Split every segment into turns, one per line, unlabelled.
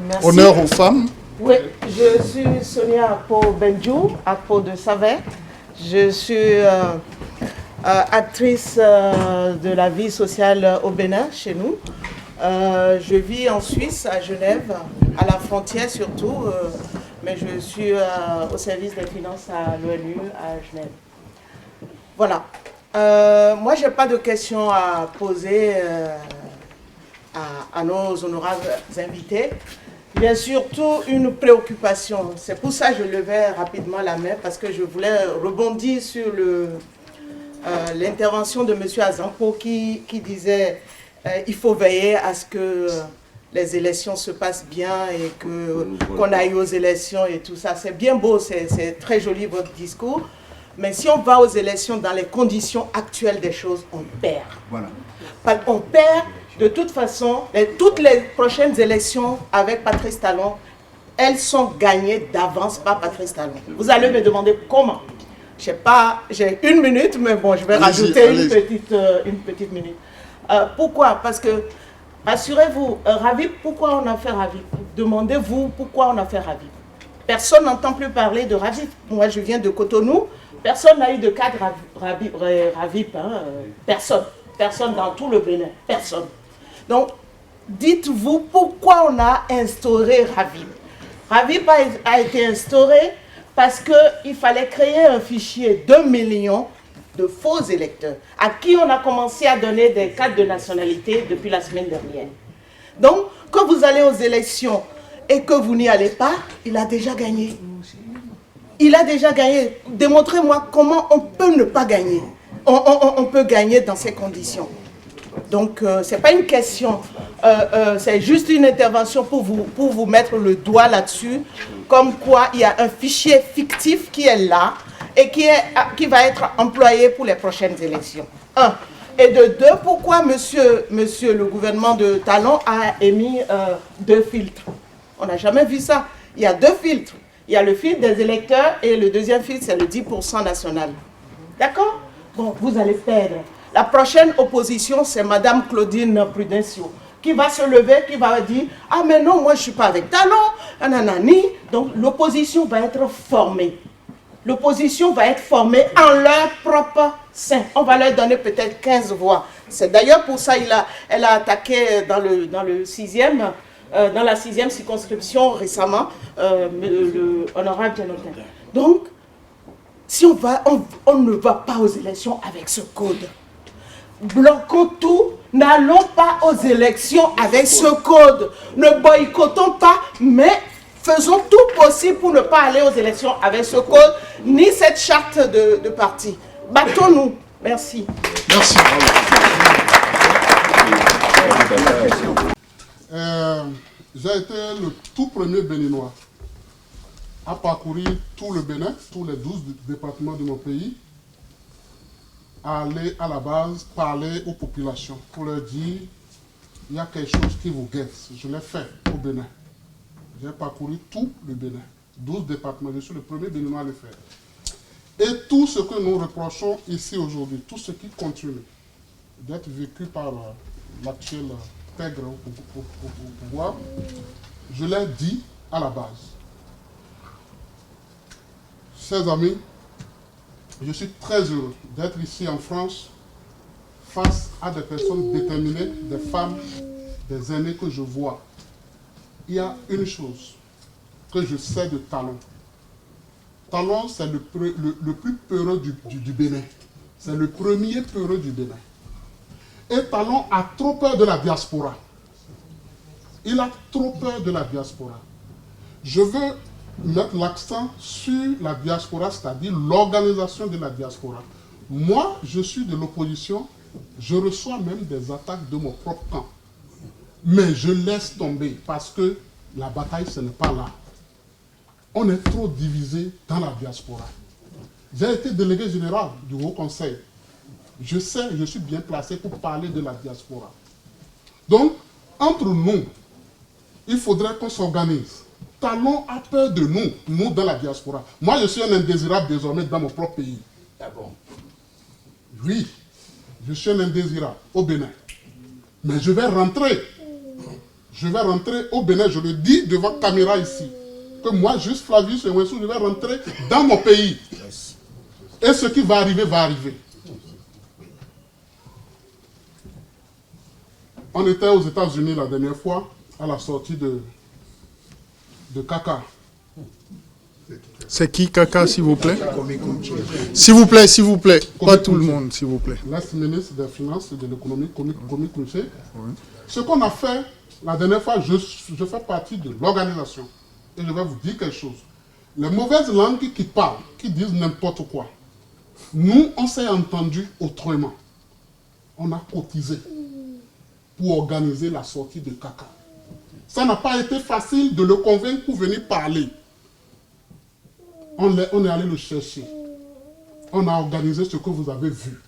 Merci.
Honneur aux femmes.
Oui, je suis Sonia Akpo-Benjou, Akpo de Savet. Je suis actrice de la vie sociale au Bénin, chez nous. Je vis en Suisse, à Genève, à la frontière surtout, mais je suis au service des finances à l'ONU à Genève. Voilà. Moi, je n'ai pas de questions à poser à nos honorables invités. Bien surtout une préoccupation. C'est pour ça que je levais rapidement la main, parce que je voulais rebondir sur l'intervention de M. Azampo qui disait il faut veiller à ce que les élections se passent bien et qu'on aille aux élections et tout ça. C'est bien beau, c'est très joli votre discours. Mais si on va aux élections dans les conditions actuelles des choses, on perd. Voilà. On perd. De toute façon, toutes les prochaines élections avec Patrice Talon, elles sont gagnées d'avance par Patrice Talon. Vous allez me demander comment. Je sais pas, j'ai 1 minute, mais bon, je vais rajouter une petite minute. Pourquoi? Parce que, rassurez-vous, Ravib, pourquoi on a fait Ravib? Demandez-vous pourquoi on a fait Ravib. Personne n'entend plus parler de Ravib. Moi, je viens de Cotonou. Personne n'a eu de cadre Ravib. Personne. Personne dans tout le Bénin. Personne. Donc, dites-vous pourquoi on a instauré Ravib. Ravib a été instauré parce qu'il fallait créer un fichier de millions de faux électeurs à qui on a commencé à donner des cartes de nationalité depuis la semaine dernière. Donc, quand vous allez aux élections et que vous n'y allez pas, il a déjà gagné. Il a déjà gagné. Démontrez-moi comment on peut ne pas gagner. On peut gagner dans ces conditions. Donc, ce n'est pas une question, c'est juste une intervention pour vous mettre le doigt là-dessus, comme quoi il y a un fichier fictif qui est là et qui va être employé pour les prochaines élections. 1. Et de 2, pourquoi monsieur le gouvernement de Talon a émis 2 filtres? On n'a jamais vu ça. Il y a 2 filtres. Il y a le filtre des électeurs et le deuxième filtre, c'est le 10% national. D'accord? Bon, vous allez perdre. La prochaine opposition, c'est Madame Claudine Prudencio, qui va se lever, qui va dire « Ah mais non, moi je ne suis pas avec Talon, nanani ». Donc l'opposition va être formée. L'opposition va être formée en leur propre sein. On va leur donner peut-être 15 voix. C'est d'ailleurs pour ça qu'elle a attaqué dans la 6e circonscription récemment, le honorable Jonathan. Donc, si on ne va pas aux élections avec ce code. Bloquons tout, n'allons pas aux élections avec ce code. Ne boycottons pas, mais faisons tout possible pour ne pas aller aux élections avec ce code, ni cette charte de parti. Battons-nous. Merci.
Merci.
J'ai été le tout premier Béninois à parcourir tout le Bénin, tous les 12 départements de mon pays, à aller à la base, parler aux populations pour leur dire il y a quelque chose qui vous guette. Je l'ai fait au Bénin. J'ai parcouru tout le Bénin, 12 départements. Je suis le premier Béninois à le faire. Et tout ce que nous reprochons ici aujourd'hui, tout ce qui continue d'être vécu par l'actuel pègre au pouvoir, je l'ai dit à la base. Chers amis, je suis très heureux d'être ici en France face à des personnes déterminées, des femmes, des aînés que je vois. Il y a une chose que je sais de Talon. Talon, c'est le plus peureux du Bénin. C'est le premier peureux du Bénin. Et Talon a trop peur de la diaspora. Il a trop peur de la diaspora. Je veux mettre l'accent sur la diaspora, c'est-à-dire l'organisation de la diaspora. Moi, je suis de l'opposition, je reçois même des attaques de mon propre camp. Mais je laisse tomber parce que la bataille, ce n'est pas là. On est trop divisé dans la diaspora. J'ai été délégué général du Haut Conseil. Je sais, je suis bien placé pour parler de la diaspora. Donc, entre nous, il faudrait qu'on s'organise. Talon a peur de nous dans la diaspora. Moi, je suis un indésirable désormais dans mon propre pays. Ah bon? Oui, je suis un indésirable au Bénin. Mais je vais rentrer. je vais rentrer au Bénin, je le dis devant caméra ici, que moi, juste Flavius et Wensou, je vais rentrer dans mon pays. Et ce qui va arriver, va arriver. On était aux États-Unis la dernière fois, à la sortie de Kaka.
C'est qui Kaka, s'il vous plaît? S'il vous plaît. Pas tout le monde, s'il vous plaît.
L'ex-ministre des Finances et de l'économie, Komi Kounché. Ce qu'on a fait la dernière fois, je fais partie de l'organisation. Et je vais vous dire quelque chose. Les mauvaises langues qui parlent, qui disent n'importe quoi, nous, on s'est entendu autrement. On a cotisé pour organiser la sortie de Kaka. Ça n'a pas été facile de le convaincre pour venir parler. On est allé le chercher. On a organisé ce que vous avez vu.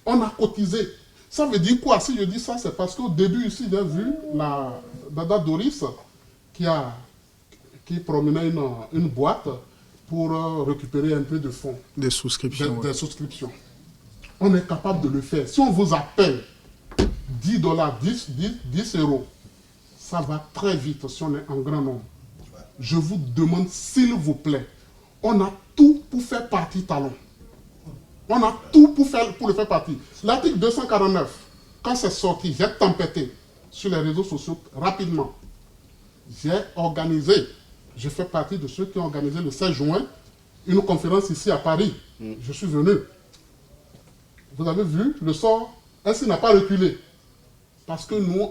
On a cotisé. Ça veut dire quoi? Si je dis ça, c'est parce qu'au début ici, j'ai vu la Dada Doris qui promenait une boîte pour récupérer un peu de fonds.
Des souscriptions.
Des souscriptions. On est capable de le faire. Si on vous appelle $10, 10 euros, ça va très vite si on est en grand nombre. Je vous demande, s'il vous plaît, on a tout pour faire partie Talon. On a tout pour le faire partie. L'article 249, quand c'est sorti, j'ai tempêté sur les réseaux sociaux rapidement. J'ai organisé, je fais partie de ceux qui ont organisé le 16 juin une conférence ici à Paris. Je suis venu. Vous avez vu, le sort, est-ce qu'il n'a pas reculé? Parce que nous,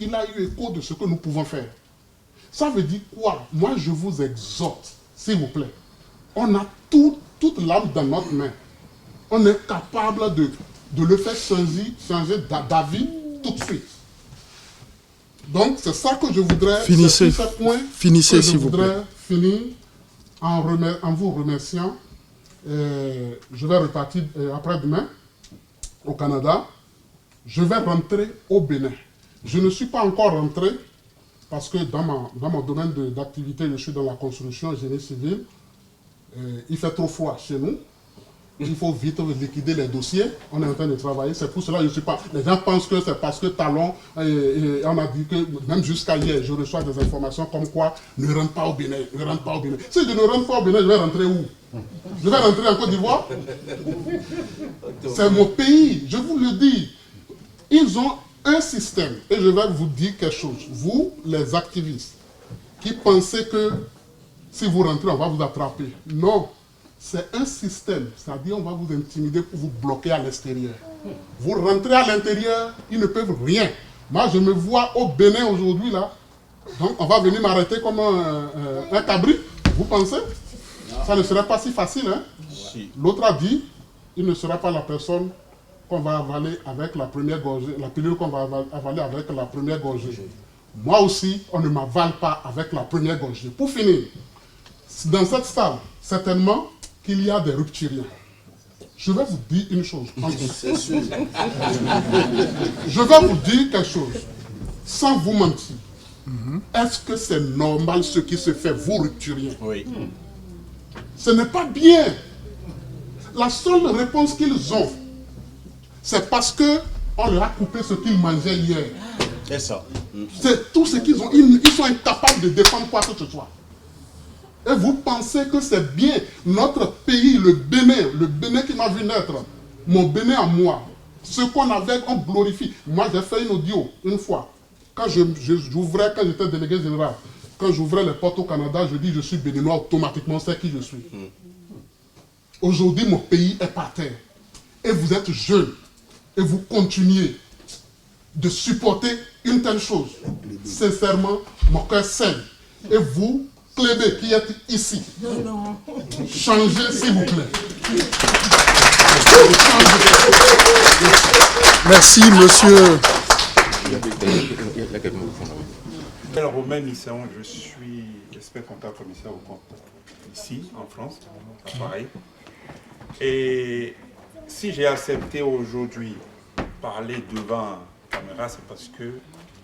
il a eu écho de ce que nous pouvons faire. Ça veut dire quoi? Moi, je vous exhorte, s'il vous plaît. On a toute l'âme dans notre main. On est capable de le faire changer d'avis tout de suite. Donc, c'est ça que je voudrais...
Finissez,
s'il vous plaît. Finir en vous remerciant. Je vais repartir après-demain au Canada. Je vais rentrer au Bénin. Je ne suis pas encore rentré parce que dans mon domaine d'activité, je suis dans la construction, génie civil. Il fait trop froid chez nous. Il faut vite liquider les dossiers. On est en train de travailler. C'est pour cela que je ne suis pas... Les gens pensent que c'est parce que Talon... on a dit que même jusqu'à hier, je reçois des informations comme quoi ne rentre pas au Bénin, ne rentre pas au Bénin. Si je ne rentre pas au Bénin, je vais rentrer où? Je vais rentrer en Côte d'Ivoire? C'est mon pays, je vous le dis. Ils ont un système. Et je vais vous dire quelque chose. Vous, les activistes, qui pensez que si vous rentrez, on va vous attraper. Non. C'est un système, c'est-à-dire on va vous intimider pour vous bloquer à l'extérieur. Vous rentrez à l'intérieur, ils ne peuvent rien. Moi, je me vois au Bénin aujourd'hui, là. Donc, on va venir m'arrêter comme un cabri. Vous pensez? Ça ne serait pas si facile, hein? L'autre a dit, il ne sera pas la personne qu'on va avaler avec la première gorgée, la pilule qu'on va avaler avec la première gorgée. Moi aussi, on ne m'avale pas avec la première gorgée. Pour finir, dans cette salle, certainement, qu'il y a des rupturiens. Je vais vous dire une chose. C'est sûr. Je vais vous dire quelque chose, sans vous mentir. Est-ce que c'est normal ce qui se fait, vous rupturiens?
Oui.
Ce n'est pas bien. La seule réponse qu'ils ont, c'est parce qu'on leur a coupé ce qu'ils mangeaient hier.
C'est ça.
C'est tout ce qu'ils ont. Ils sont incapables de défendre quoi que ce soit. Et vous pensez que c'est bien notre pays, le Bénin qui m'a vu naître, mon Bénin à moi, ce qu'on avait, on glorifie. Moi, j'ai fait une audio une fois. Quand j'ouvrais, quand j'étais délégué général, quand j'ouvrais les portes au Canada, je dis je suis béninois, automatiquement c'est qui je suis. Aujourd'hui, mon pays est par terre. Et vous êtes jeunes. Et vous continuez de supporter une telle chose. Sincèrement, mon cœur saigne. Et vous, Clébé, qui êtes ici, changez s'il vous plaît.
Merci, monsieur.
Romain Misson, je suis expert comptable commissaire au compte ici en France, à Paris. Et si j'ai accepté aujourd'hui parler devant la caméra, c'est parce que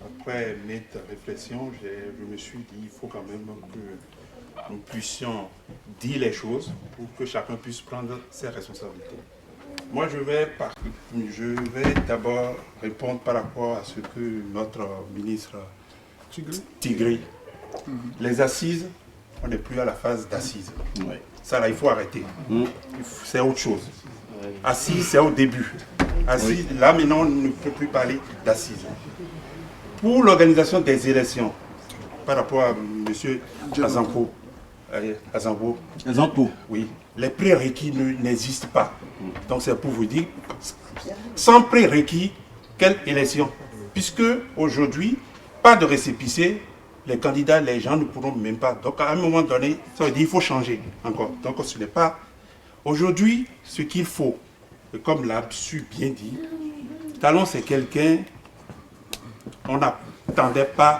après cette réflexion, je me suis dit qu'il faut quand même que nous puissions dire les choses pour que chacun puisse prendre ses responsabilités. Moi, je vais d'abord répondre par rapport à ce que notre ministre Tigri. Les assises, on n'est plus à la phase d'assises. Ça là, il faut arrêter. C'est autre chose. Assises, c'est au début. Assises, là maintenant, on ne peut plus parler d'assises. Pour l'organisation des élections, par rapport à M. Azambo, oui, les prérequis n'existent pas. Donc c'est pour vous dire, sans prérequis, quelle élection? Puisque aujourd'hui, pas de récépissé, les candidats, les gens ne pourront même pas. Donc à un moment donné, ça veut dire qu'il faut changer encore. Donc ce n'est pas... Aujourd'hui, ce qu'il faut, comme l'a su bien dit, Talon c'est quelqu'un, on n'attendait pas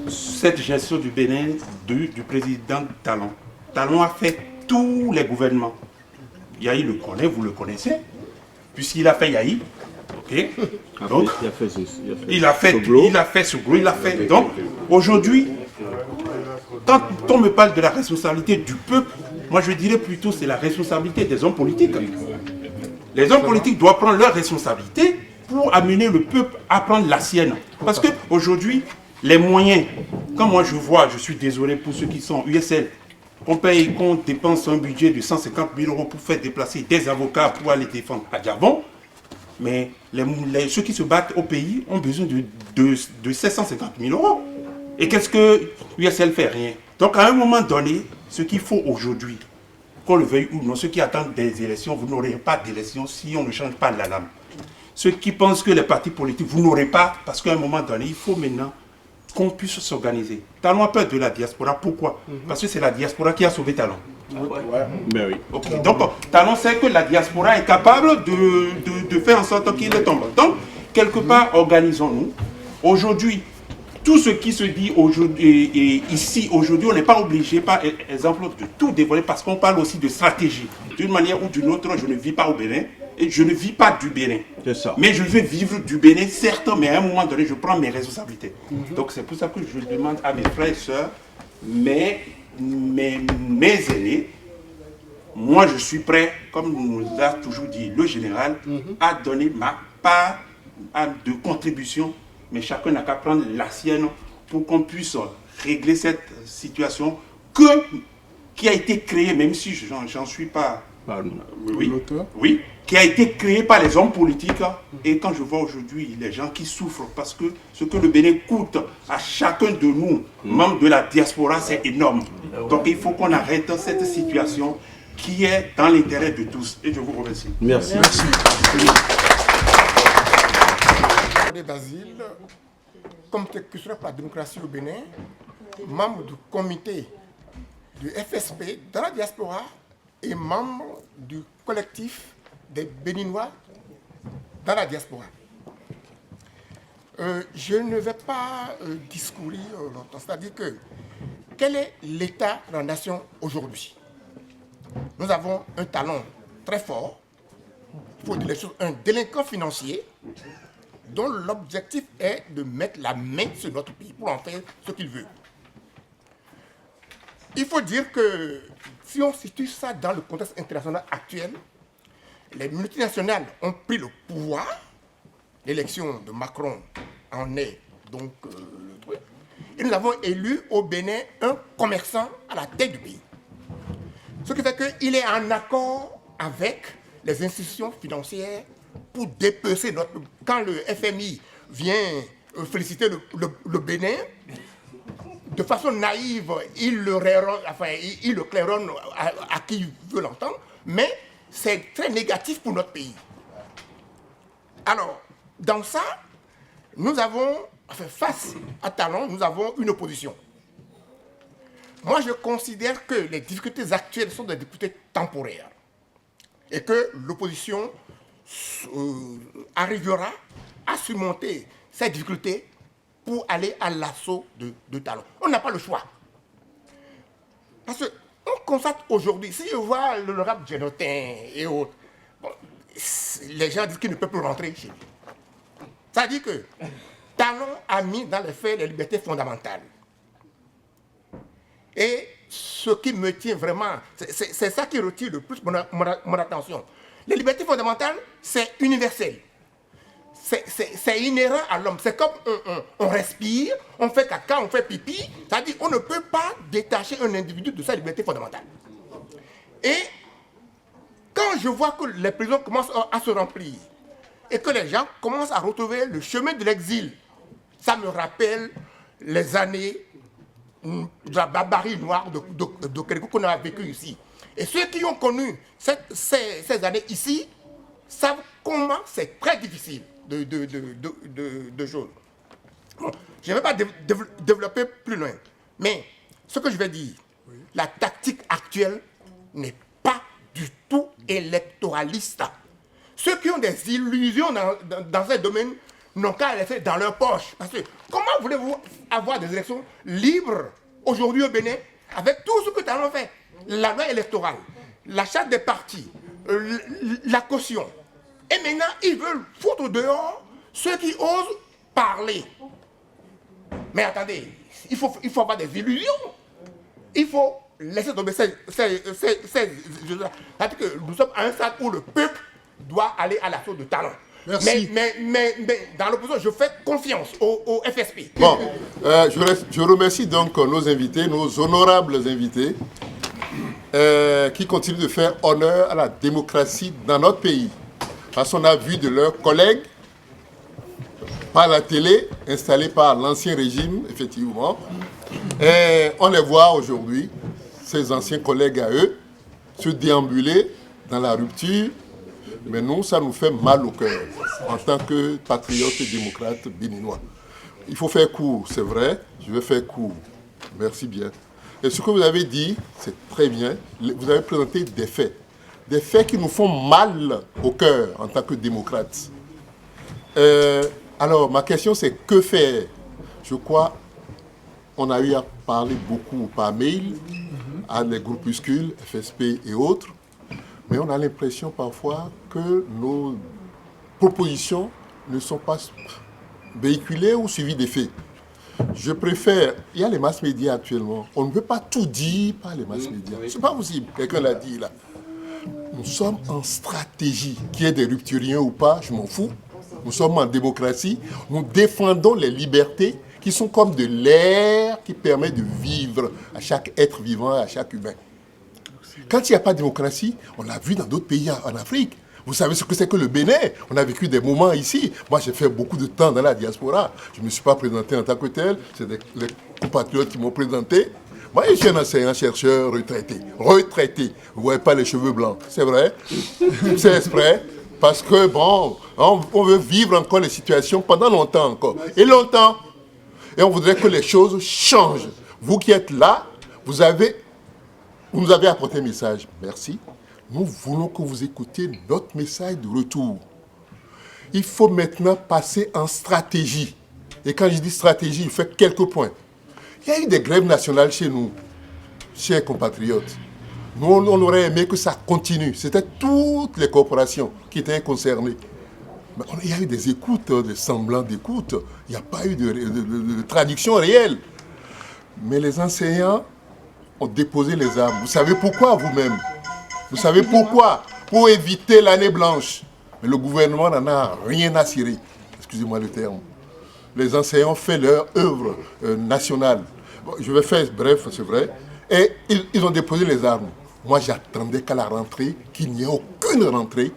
cette gestion du Bénin du président Talon. Talon a fait tous les gouvernements. Yahi le connaît, vous le connaissez, puisqu'il a fait Yahi. Okay. Donc, il a fait Soglo, il a fait. Donc, aujourd'hui, quand on me parle de la responsabilité du peuple, moi je dirais plutôt c'est la responsabilité des hommes politiques. Les hommes politiques doivent prendre leur responsabilité pour amener le peuple à prendre la sienne. Parce qu'aujourd'hui, les moyens, quand moi je vois, je suis désolé pour ceux qui sont USL, qu'on dépense un budget de 150 000 € pour faire déplacer des avocats pour aller défendre à Diabon, mais ceux qui se battent au pays ont besoin de 750 000 €. Et qu'est-ce que USL fait? Rien. Donc à un moment donné, ce qu'il faut aujourd'hui, qu'on le veuille ou non, ceux qui attendent des élections, vous n'aurez pas d'élections si on ne change pas la lame. Ceux qui pensent que les partis politiques, vous n'aurez pas, parce qu'à un moment donné, il faut maintenant qu'on puisse s'organiser. Talon a peur de la diaspora. Pourquoi? Parce que c'est la diaspora qui a sauvé Talon.
Ben oui.
Okay. Donc, Talon sait que la diaspora est capable de faire en sorte qu'il tombe. Donc, quelque part, organisons-nous. Aujourd'hui, tout ce qui se dit aujourd'hui et ici, aujourd'hui, on n'est pas obligé, par exemple, de tout dévoiler parce qu'on parle aussi de stratégie. D'une manière ou d'une autre, je ne vis pas au Bénin et je ne vis pas du Bénin.
C'est ça.
Mais je vais vivre du Bénin, certes, mais à un moment donné, je prends mes responsabilités. Donc, c'est pour ça que je demande à mes frères et sœurs, mes aînés, moi, je suis prêt, comme nous l'a toujours dit le général, à donner ma part de contribution. Mais chacun n'a qu'à prendre la sienne pour qu'on puisse régler cette situation qui a été créée, même si j'en suis pas... Oui, qui a été créée par les hommes politiques. Et quand je vois aujourd'hui les gens qui souffrent, parce que ce que le Bénin coûte à chacun de nous, membres de la diaspora, c'est énorme. Donc il faut qu'on arrête cette situation qui est dans l'intérêt de tous. Et je vous remercie.
Merci.
D'asile, comme questionnaire pour la démocratie au Bénin, membre du comité du FSP dans la diaspora et membre du collectif des Béninois dans la diaspora. Je ne vais pas discourir longtemps, c'est-à-dire que quel est l'état de la nation aujourd'hui? Nous avons un talent très fort, il faut dire les choses, un délinquant financier dont l'objectif est de mettre la main sur notre pays pour en faire ce qu'il veut. Il faut dire que si on situe ça dans le contexte international actuel, les multinationales ont pris le pouvoir, l'élection de Macron en est donc le truc, et nous avons élu au Bénin un commerçant à la tête du pays. Ce qui fait qu'il est en accord avec les institutions financières pour dépecer notre... Quand le FMI vient féliciter le Bénin, de façon naïve, il le claironne à qui veut l'entendre, mais c'est très négatif pour notre pays. Alors, dans ça, nous avons, face à Talon, nous avons une opposition. Moi, je considère que les difficultés actuelles sont des difficultés temporaires et que l'opposition arrivera à surmonter ces difficultés pour aller à l'assaut de Talon. On n'a pas le choix. Parce qu'on constate aujourd'hui, si je vois le rap Génotin et autres, bon, les gens disent qu'ils ne peuvent plus rentrer chez lui. Ça dit que Talon a mis dans les faits les libertés fondamentales. Et ce qui me tient vraiment, c'est ça qui retire le plus mon attention. Les libertés fondamentales, c'est universel. c'est inhérent à l'homme. C'est comme on respire, on fait caca, on fait pipi. C'est-à-dire qu'on ne peut pas détacher un individu de sa liberté fondamentale. Et quand je vois que les prisons commencent à se remplir et que les gens commencent à retrouver le chemin de l'exil, ça me rappelle les années de la barbarie noire de Kérékou qu'on a vécu ici. Et ceux qui ont connu ces années ici savent comment c'est très difficile de choses. Bon, je ne vais pas développer plus loin, mais ce que je vais dire, la tactique actuelle n'est pas du tout électoraliste. Ceux qui ont des illusions dans ces domaines n'ont qu'à les faire dans leur poche. Parce que comment voulez-vous avoir des élections libres aujourd'hui au Bénin avec tout ce que nous avons fait? La loi électorale, la charte des partis, la caution. Et maintenant, ils veulent foutre dehors ceux qui osent parler. Mais attendez, il faut avoir des illusions. Il faut laisser tomber ces c'est-à-dire que nous sommes à un stade où le peuple doit aller à l'assaut de talent.
Merci.
Mais dans l'opposition, je fais confiance au FSP.
Bon, je remercie donc nos invités, nos honorables invités, qui continuent de faire honneur à la démocratie dans notre pays. Parce qu'on a vu de leurs collègues, par la télé, installés par l'ancien régime, effectivement, et on les voit aujourd'hui, ces anciens collègues à eux, se déambuler dans la rupture. Mais nous, ça nous fait mal au cœur, en tant que patriotes et démocrates béninois. Il faut faire court, c'est vrai, je vais faire court. Merci bien. Et ce que vous avez dit, c'est très bien. Vous avez présenté des faits qui nous font mal au cœur, en tant que démocrates. Alors, ma question, c'est que faire? Je crois on a eu à parler beaucoup par mail, à les groupuscules, FSP et autres. Mais on a l'impression parfois que nos propositions ne sont pas véhiculées ou suivies des faits. Je préfère... Il y a les masses médias actuellement. On ne peut pas tout dire par les masses médias. Ce n'est pas possible. Quelqu'un l'a dit là. Nous sommes en stratégie. Qu'il y ait des rupturiens ou pas, je m'en fous. Nous sommes en démocratie. Nous défendons les libertés qui sont comme de l'air qui permet de vivre à chaque être vivant, à chaque humain. Quand il n'y a pas de démocratie, on l'a vu dans d'autres pays en Afrique. Vous savez ce que c'est que le Bénin? On a vécu des moments ici. Moi, j'ai fait beaucoup de temps dans la diaspora. Je ne me suis pas présenté en tant que tel. C'est les compatriotes qui m'ont présenté. Moi, je suis un enseignant-chercheur retraité. Retraité. Vous ne voyez pas les cheveux blancs. C'est vrai. C'est exprès. Parce que, bon, on veut vivre encore les situations pendant longtemps encore. Et longtemps. Et on voudrait que les choses changent. Vous qui êtes là, vous nous avez apporté un message. Merci. Nous voulons que vous écoutiez notre message de retour. Il faut maintenant passer en stratégie. Et quand je dis stratégie, je fais quelques points. Il y a eu des grèves nationales chez nous, chers compatriotes. Nous, on aurait aimé que ça continue. C'était toutes les corporations qui étaient concernées. Mais il y a eu des écoutes, des semblants d'écoute. Il n'y a pas eu de traduction réelle. Mais les enseignants ont déposé les armes. Vous savez pourquoi vous-même? Vous savez pourquoi? Pour éviter l'année blanche. Mais le gouvernement n'en a rien à cirer. Excusez-moi le terme. Les enseignants ont fait leur œuvre nationale. Bon, je vais faire bref, c'est vrai. Et ils ont déposé les armes. Moi, j'attendais qu'à la rentrée, qu'il n'y ait aucune rentrée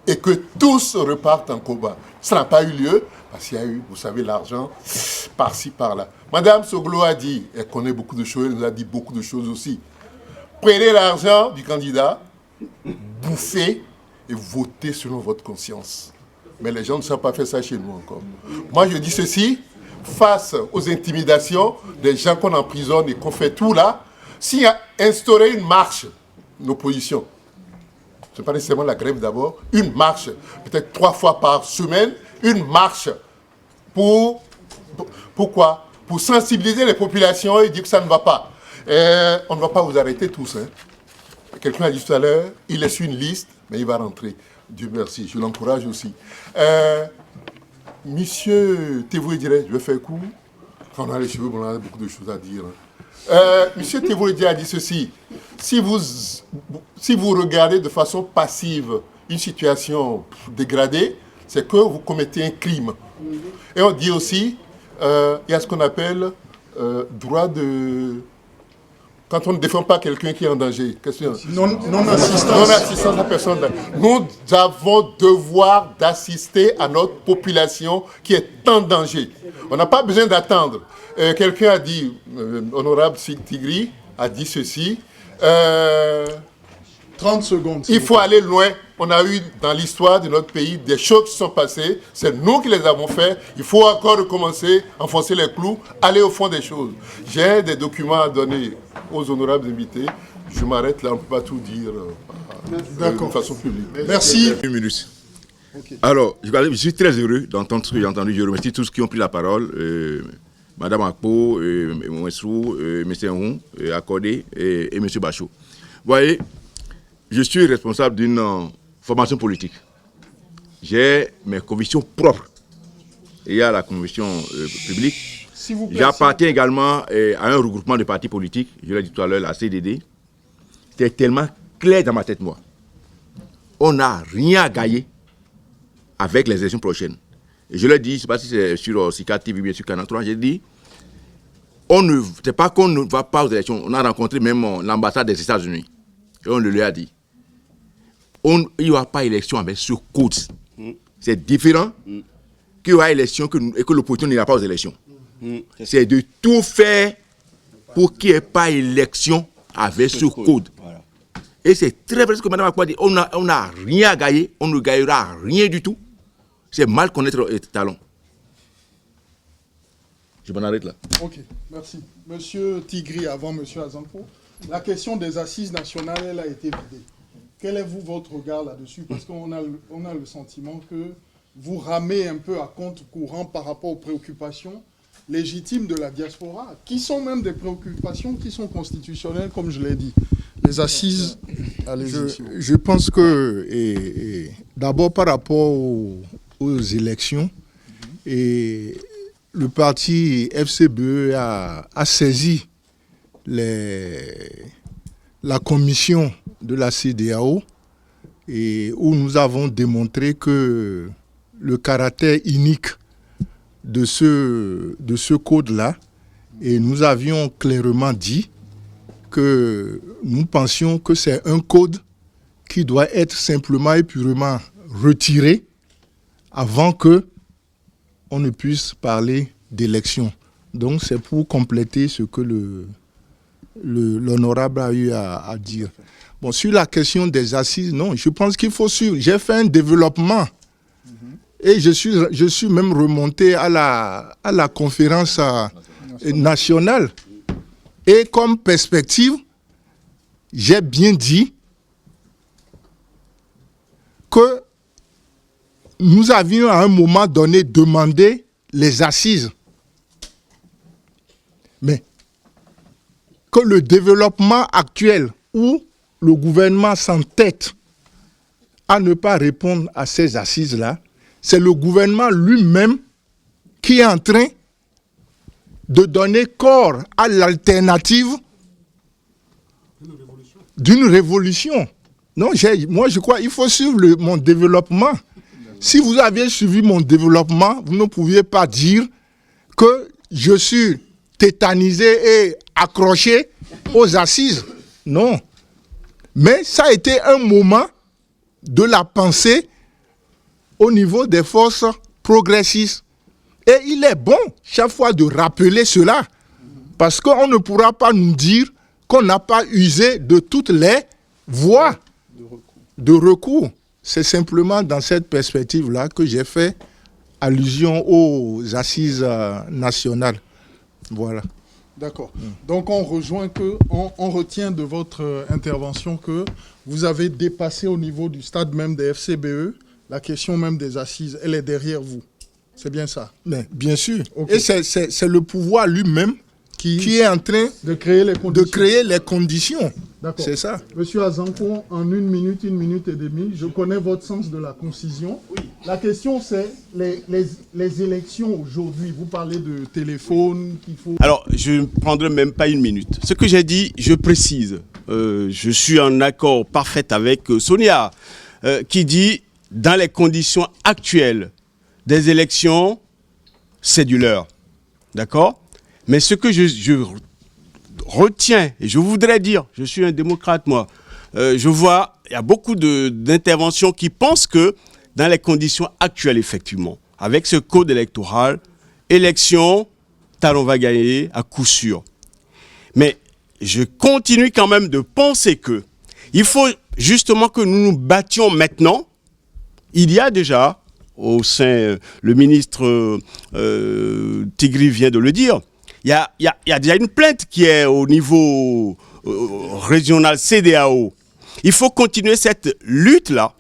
et que tous repartent en combat. Ça n'a pas eu lieu parce qu'il y a eu, vous savez, l'argent par-ci, par-là. Madame Soglo a dit, elle connaît beaucoup de choses, elle nous a dit beaucoup de choses aussi. Prenez l'argent du candidat, bouffez et votez selon votre conscience. Mais les gens ne savent pas faire ça chez nous encore. Moi, je dis ceci, face aux intimidations des gens qu'on emprisonne et qu'on fait tout là, s'il y a instauré une marche, une opposition, ce n'est pas nécessairement la grève d'abord, une marche, peut-être 3 fois par semaine, une marche pourquoi? Pour sensibiliser les populations et dire que ça ne va pas. On ne va pas vous arrêter tous. Hein. Quelqu'un a dit tout à l'heure, il laisse une liste, mais il va rentrer. Dieu merci, je l'encourage aussi. Monsieur Tévoué dirait, je vais faire court. Quand on a les cheveux, on a beaucoup de choses à dire. Monsieur Tévoué a dit ceci. Si vous regardez de façon passive une situation dégradée, c'est que vous commettez un crime. Et on dit aussi, il y a ce qu'on appelle droit de... Quand on ne défend pas quelqu'un qui est en danger. Non-assistance à la personne. Nous avons devoir d'assister à notre population qui est en danger. On n'a pas besoin d'attendre. Quelqu'un a dit, honorable Tigri a dit ceci.
30 secondes.
Il faut aller loin. On a eu dans l'histoire de notre pays des choses qui sont passées. C'est nous qui les avons fait. Il faut encore recommencer, enfoncer les clous, aller au fond des choses. J'ai des documents à donner aux honorables invités. Je m'arrête là, on ne peut pas tout dire de façon publique.
Merci.
Une minute. Alors, je suis très heureux d'entendre ce que j'ai entendu. Je remercie tous qui ont pris la parole. Madame Akpo, Mouessou, M. Nhoun, Accordé et M. Bachot. Vous voyez, je suis responsable d'une formation politique. J'ai mes convictions propres. Il y a la conviction publique. J'appartiens également à un regroupement de partis politiques. Je l'ai dit tout à l'heure, la CDD. C'est tellement clair dans ma tête, moi. On n'a rien à gagner avec les élections prochaines. Et je l'ai dit, je ne sais pas si c'est sur Sika TV, bien sûr, Canal 3, j'ai dit, c'est pas qu'on ne va pas aux élections. On a rencontré même l'ambassade des États-Unis. Et on le lui a dit. Il n'y aura pas élection avec ce code. C'est différent qu'il y aura élection et que l'opposition n'ira pas aux élections. C'est de tout faire pour qu'il n'y ait pas élection avec ce code. Voilà. Et c'est très vrai ce que Mme Akpo a dit. On n'a rien à gagner, on ne gagnera rien du tout. C'est mal connaître les talents. Je m'en arrête là.
Ok, merci. Monsieur Tigri, avant Monsieur Azanko, la question des assises nationales, elle a été vidée. Quel est votre regard là-dessus? Parce qu'on a le sentiment que vous ramez un peu à compte courant par rapport aux préoccupations légitimes de la diaspora, qui sont même des préoccupations qui sont constitutionnelles, comme je l'ai dit. Les assises,
je pense que, d'abord par rapport aux élections, et le parti FCBE a saisi la commission de la CEDEAO, et où nous avons démontré que le caractère unique de ce code-là, et nous avions clairement dit que nous pensions que c'est un code qui doit être simplement et purement retiré avant que on ne puisse parler d'élection. Donc c'est pour compléter ce que l'honorable a eu à dire. Bon, sur la question des assises, non, je pense qu'il faut suivre. J'ai fait un développement et je suis même remonté à la conférence nationale. Et comme perspective, j'ai bien dit que nous avions à un moment donné demandé les assises. Mais que le développement actuel où le gouvernement s'entête à ne pas répondre à ces assises-là, c'est le gouvernement lui-même qui est en train de donner corps à l'alternative d'une révolution. Non, moi je crois qu'il faut suivre mon développement. Si vous aviez suivi mon développement, vous ne pouviez pas dire que je suis tétanisé et accroché aux assises. Non. Mais ça a été un moment de la pensée au niveau des forces progressistes. Et il est bon chaque fois de rappeler cela, parce qu'on ne pourra pas nous dire qu'on n'a pas usé de toutes les voies de recours. C'est simplement dans cette perspective-là que j'ai fait allusion aux assises nationales. Voilà.
D'accord. Donc on retient de votre intervention que vous avez dépassé au niveau du stade même des FCBE, la question même des assises, elle est derrière vous. C'est bien ça?
Mais bien sûr. Okay. Et c'est le pouvoir lui-même qui est en train
de créer les conditions.
D'accord. C'est ça.
Monsieur Azanko, en 1 minute et demie, je connais votre sens de la concision. Oui. La question, c'est les élections aujourd'hui. Vous parlez de téléphone qu'il faut...
Alors, je ne prendrai même pas 1 minute. Ce que j'ai dit, je précise. Je suis en accord parfait avec Sonia, qui dit
dans les conditions actuelles des élections, c'est du leurre. D'accord? Mais ce que je retiens, et je voudrais dire, je suis un démocrate, moi, je vois, il y a beaucoup d'interventions qui pensent que dans les conditions actuelles, effectivement, avec ce code électoral, élection, Talon va gagner à coup sûr. Mais je continue quand même de penser que il faut justement que nous nous battions maintenant. Il y a déjà, au sein, le ministre Tigri vient de le dire, il y a déjà une plainte qui est au niveau régional CEDEAO. Il faut continuer cette lutte-là.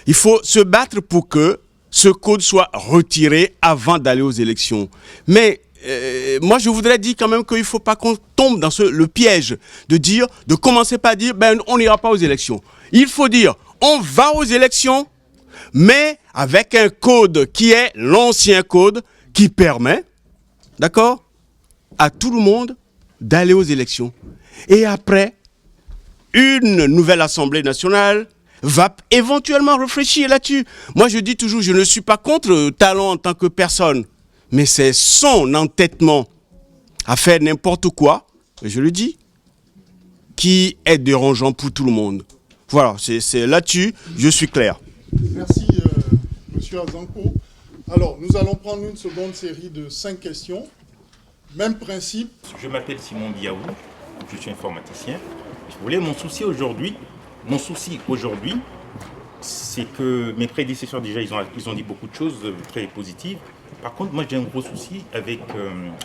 Il faut se battre pour que ce code soit retiré avant d'aller aux élections. Mais moi, je voudrais dire quand même qu'il ne faut pas qu'on tombe dans le piège de commencer par dire, on n'ira pas aux élections. Il faut dire, on va aux élections, mais avec un code qui est l'ancien code qui permet, d'accord, à tout le monde d'aller aux élections. Et après, une nouvelle Assemblée nationale va éventuellement réfléchir là-dessus. Moi, je dis toujours, je ne suis pas contre Talon en tant que personne, mais c'est son entêtement à faire n'importe quoi, je le dis, qui est dérangeant pour tout le monde. Voilà, c'est là-dessus, je suis clair.
Merci, Monsieur Azanko. Alors, nous allons prendre une seconde série de 5 questions. Même principe.
Je m'appelle Simon Diaou, je suis informaticien. Je voulais mon souci aujourd'hui, c'est que mes prédécesseurs déjà, ils ont dit beaucoup de choses très positives. Par contre, moi j'ai un gros souci avec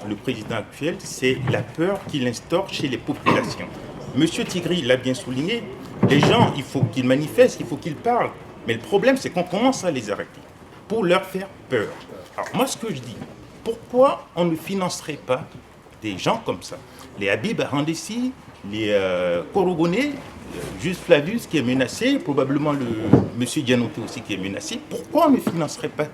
le président actuel, c'est la peur qu'il instaure chez les populations. Monsieur Tigri l'a bien souligné, les gens, il faut qu'ils manifestent, il faut qu'ils parlent. Mais le problème, c'est qu'on commence à les arrêter pour leur faire peur. Alors moi, ce que je dis, pourquoi on ne financerait pas des gens comme ça? Les Habib Arandessi, les Korogoné, juste Flavius qui est menacé, probablement le monsieur Dianoté aussi qui est menacé. Pourquoi on ne financerait pas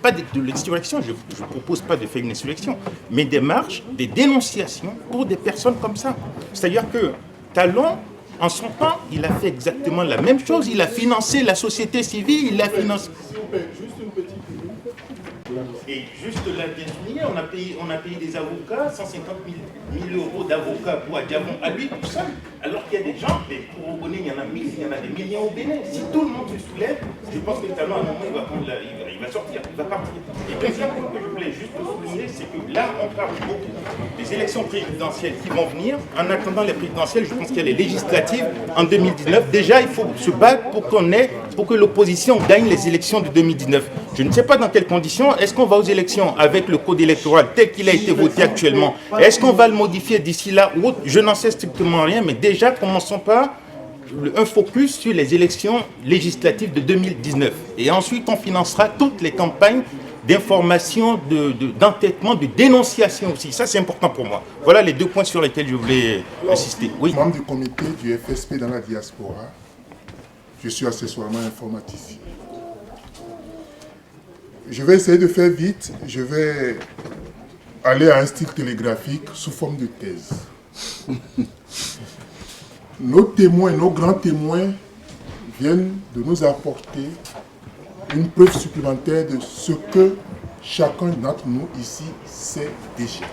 pas de l'insurrection, je ne propose pas de faire une insurrection, mais des marches, des dénonciations pour des personnes comme ça. C'est-à-dire que Talon, en son temps, il a fait exactement la même chose. Il a financé la société civile, il a financé...
Juste une petite minute.
Et juste là, bien souligné, on a payé des avocats, 150 000 euros d'avocats pour Adjamon à lui tout seul. Alors qu'il y a des gens, pour Ogoné, il y en a 1000, il y en a des millions au Bénin. Si tout le monde se soulève, je pense que Talon, à un moment, il va sortir, il va partir. Et le deuxième point que je voulais juste souligner, c'est que là, on parle beaucoup des élections présidentielles qui vont venir. En attendant les présidentielles, je pense qu'il y a les législatives en 2019. Déjà, il faut se battre pour que l'opposition gagne les élections de 2019. Je ne sais pas dans quelles conditions. Est-ce qu'on va aux élections avec le code électoral tel qu'il a été voté actuellement? Est-ce qu'on va le modifier d'ici là ou autre? Je n'en sais strictement rien, mais déjà, commençons par un focus sur les élections législatives de 2019. Et ensuite, on financera toutes les campagnes d'information, d'entêtement, de dénonciation aussi. Ça, c'est important pour moi. Voilà les 2 points sur lesquels je voulais insister. Oui.
Membre du comité du FSP dans la diaspora, je suis accessoirement informaticien. Je vais essayer de faire vite. Je vais aller à un style télégraphique sous forme de thèse. Nos témoins, nos grands témoins viennent de nous apporter une preuve supplémentaire de ce que chacun d'entre nous ici sait déjà.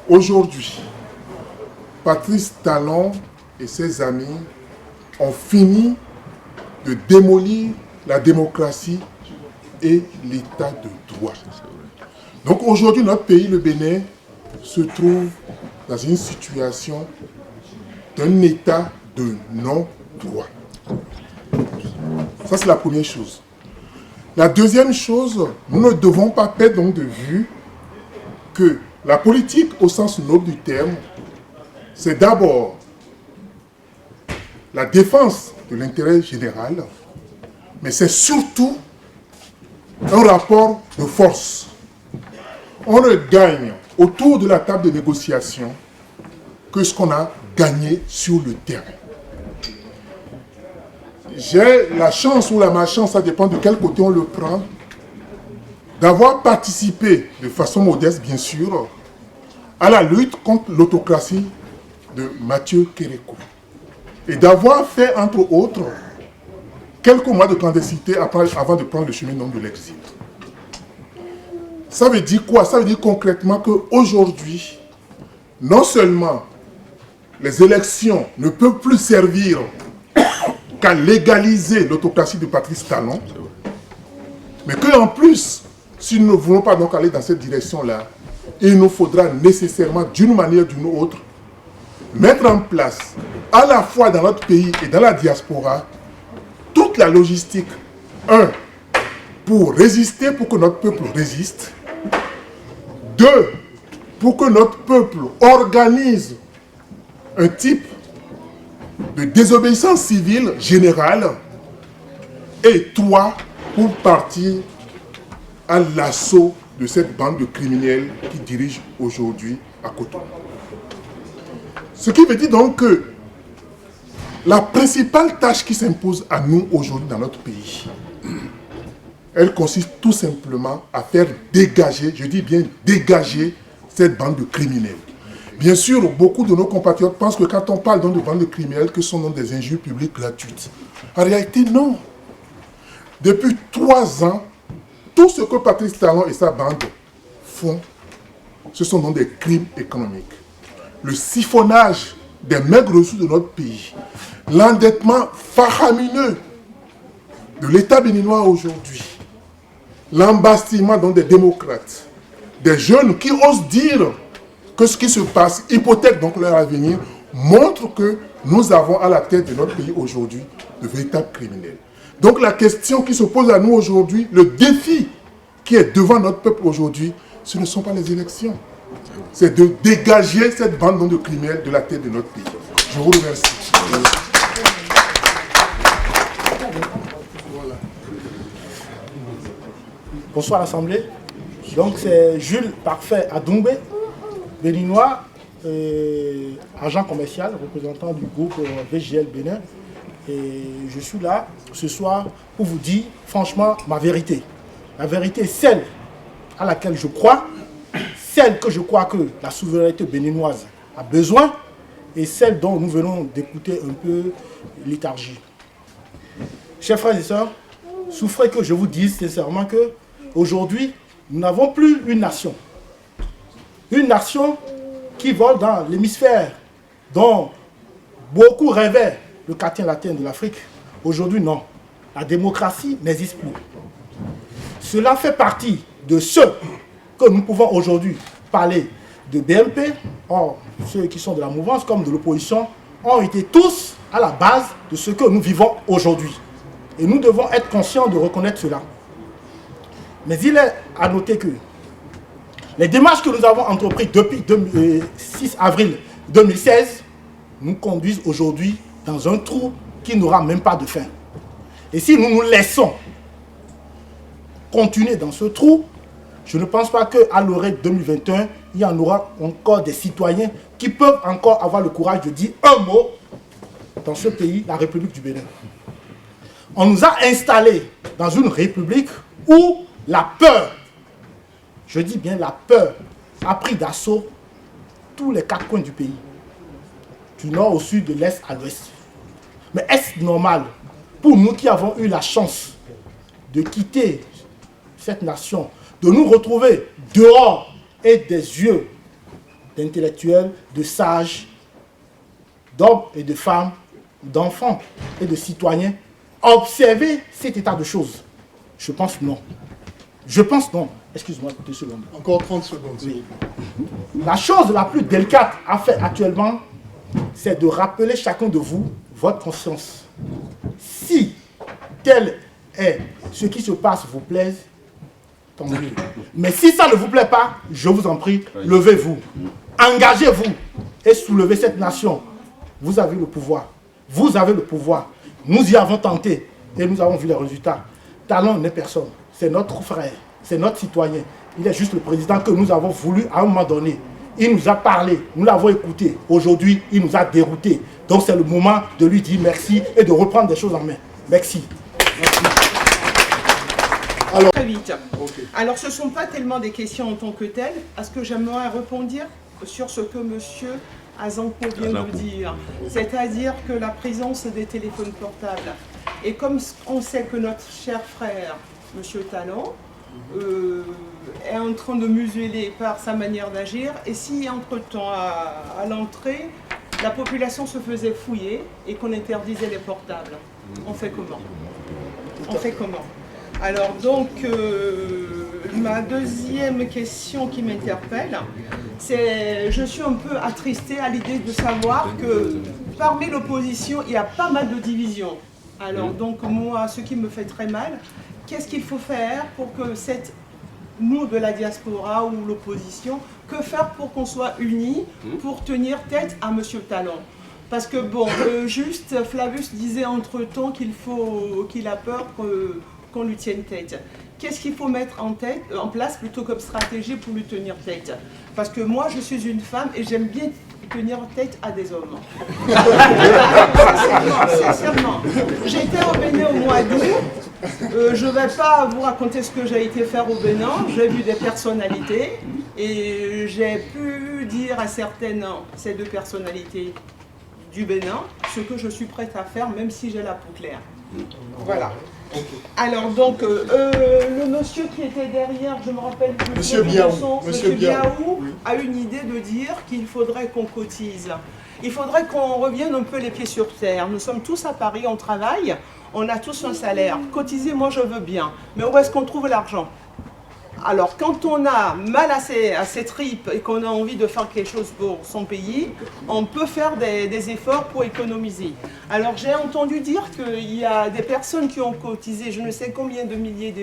Aujourd'hui, Patrice Talon et ses amis ont fini de démolir la démocratie et l'état de droit. Donc aujourd'hui, notre pays, le Bénin, se trouve dans une situation d'un état de non-droit. Ça, c'est la première chose. La deuxième chose, nous ne devons pas perdre donc de vue que la politique, au sens noble du terme, c'est d'abord la défense de l'intérêt général, mais c'est surtout un rapport de force. On ne gagne autour de la table de négociation que ce qu'on a gagné sur le terrain. J'ai la chance ou la malchance, ça dépend de quel côté on le prend, d'avoir participé de façon modeste, bien sûr, à la lutte contre l'autocratie de Mathieu Kérékou. Et d'avoir fait, entre autres, quelques mois de clandestinité avant de prendre le chemin de l'exil. Ça veut dire quoi? Ça veut dire concrètement qu'aujourd'hui, non seulement les élections ne peuvent plus servir qu'à légaliser l'autocratie de Patrice Talon, mais qu'en plus, si nous ne voulons pas donc aller dans cette direction-là, il nous faudra nécessairement, d'une manière ou d'une autre, mettre en place, à la fois dans notre pays et dans la diaspora, toute la logistique, pour résister, pour que notre peuple résiste, 2, pour que notre peuple organise un type de désobéissance civile générale, et 3, pour partir à l'assaut de cette bande de criminels qui dirige aujourd'hui à Cotonou. Ce qui veut dire donc que la principale tâche qui s'impose à nous aujourd'hui dans notre pays, elle consiste tout simplement à faire dégager, je dis bien dégager, cette bande de criminels. Bien sûr, beaucoup de nos compatriotes pensent que quand on parle donc de bande de criminels, que ce sont donc des injures publiques gratuites. En réalité, non. Depuis 3 ans, tout ce que Patrice Talon et sa bande font, ce sont donc des crimes économiques. Le siphonnage des maigres ressources de notre pays, l'endettement faramineux de l'État béninois aujourd'hui, l'embastillement donc des démocrates, des jeunes qui osent dire que ce qui se passe hypothèque donc leur avenir, montre que nous avons à la tête de notre pays aujourd'hui de véritables criminels. Donc la question qui se pose à nous aujourd'hui, le défi qui est devant notre peuple aujourd'hui, ce ne sont pas les élections. C'est de dégager cette bande de criminels de la tête de notre pays. Je vous remercie.
Bonsoir l'Assemblée. Donc c'est Jules Parfait Adoumbé, béninois, agent commercial, représentant du groupe VGL Bénin. Et je suis là ce soir pour vous dire franchement ma vérité. La vérité est celle à laquelle je crois, celle que je crois que la souveraineté béninoise a besoin et celle dont nous venons d'écouter un peu léthargie. Chers frères et sœurs, souffrez que je vous dise sincèrement que aujourd'hui, nous n'avons plus une nation. Une nation qui vole dans l'hémisphère dont beaucoup rêvaient le quartier latin de l'Afrique. Aujourd'hui, non. La démocratie n'existe plus. Cela fait partie de ceux que nous pouvons aujourd'hui parler de BMP. Or, ceux qui sont de la mouvance comme de l'opposition ont été tous à la base de ce que nous vivons aujourd'hui. Et nous devons être conscients de reconnaître cela. Mais il est à noter que les démarches que nous avons entreprises depuis 6 avril 2016 nous conduisent aujourd'hui dans un trou qui n'aura même pas de fin. Et si nous nous laissons continuer dans ce trou, je ne pense pas qu'à l'horizon 2021, il y en aura encore des citoyens qui peuvent encore avoir le courage de dire un mot dans ce pays, la République du Bénin. On nous a installés dans une république où la peur, je dis bien la peur, a pris d'assaut tous les 4 coins du pays, du nord au sud, de l'est à l'ouest. Mais est-ce normal pour nous qui avons eu la chance de quitter cette nation, de nous retrouver dehors et des yeux d'intellectuels, de sages, d'hommes et de femmes, d'enfants et de citoyens, observer cet état de choses? Je pense non. Je pense non. Excuse-moi 2 secondes.
Encore 30 secondes.
Oui. La chose la plus délicate à faire actuellement, c'est de rappeler chacun de vous votre conscience. Si tel est ce qui se passe vous plaise, tant mieux. Mais si ça ne vous plaît pas, je vous en prie, levez-vous. Engagez-vous et soulevez cette nation. Vous avez le pouvoir. Vous avez le pouvoir. Nous y avons tenté et nous avons vu les résultats. Talon n'est personne. C'est notre frère. C'est notre citoyen. Il est juste le président que nous avons voulu à un moment donné. Il nous a parlé, nous l'avons écouté. Aujourd'hui, il nous a déroutés. Donc c'est le moment de lui dire merci et de reprendre des choses en main. Merci.
Alors, très vite. Okay. Alors, ce ne sont pas tellement des questions en tant que telles. Est-ce que j'aimerais répondre sur ce que M. Azanko vient de dire? C'est-à-dire que la présence des téléphones portables Et comme on sait que notre cher frère, M. Talon, est en train de museler par sa manière d'agir, et si entre-temps, à l'entrée, la population se faisait fouiller et qu'on interdisait les portables, on fait comment? On fait comment? Alors donc, ma deuxième question qui m'interpelle, c'est, je suis un peu attristée à l'idée de savoir que parmi l'opposition, il y a pas mal de divisions. Alors donc moi, ce qui me fait très mal, qu'est-ce qu'il faut faire pour que nous de la diaspora ou l'opposition, que faire pour qu'on soit unis, pour tenir tête à M. Talon? Parce que bon, juste Flavius disait entre-temps qu'il a peur qu'on lui tienne tête. Qu'est-ce qu'il faut mettre en place plutôt comme stratégie pour lui tenir tête? Parce que moi, je suis une femme et j'aime bien tenir tête à des hommes. Sincèrement. J'étais au Bénin au mois d'août. Je ne vais pas vous raconter ce que j'ai été faire au Bénin. J'ai vu des personnalités et j'ai pu dire à ces deux personnalités du Bénin ce que je suis prête à faire, même si j'ai la peau claire. Voilà. Alors donc, le monsieur qui était derrière, je me rappelle plus, Monsieur Biaou a une idée de dire qu'il faudrait qu'on cotise. Il faudrait qu'on revienne un peu les pieds sur terre. Nous sommes tous à Paris, on travaille, on a tous un salaire. Cotiser, moi je veux bien, mais où est-ce qu'on trouve l'argent? Alors, quand on a mal à ses tripes et qu'on a envie de faire quelque chose pour son pays, on peut faire des efforts pour économiser. Alors, j'ai entendu dire qu'il y a des personnes qui ont cotisé je ne sais combien de milliers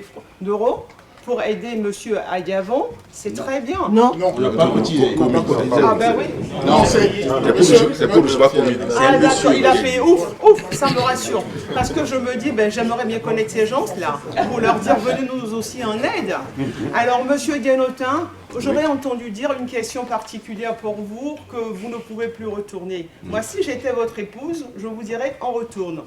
d'euros pour aider M. Adiavon. C'est très bien.
Non,
on n'a pas cotisé.
Ah ben oui.
Non, c'est pour le soir commune.
Ah d'accord, il a fait ouf, ça me rassure. Parce que je me dis, ben, j'aimerais bien connaître ces gens-là, pour leur dire, venez nous aussi en aide. Alors, M. Guénotin, j'aurais entendu dire une question particulière pour vous, que vous ne pouvez plus retourner. Moi, si j'étais votre épouse, je vous dirais, on retourne.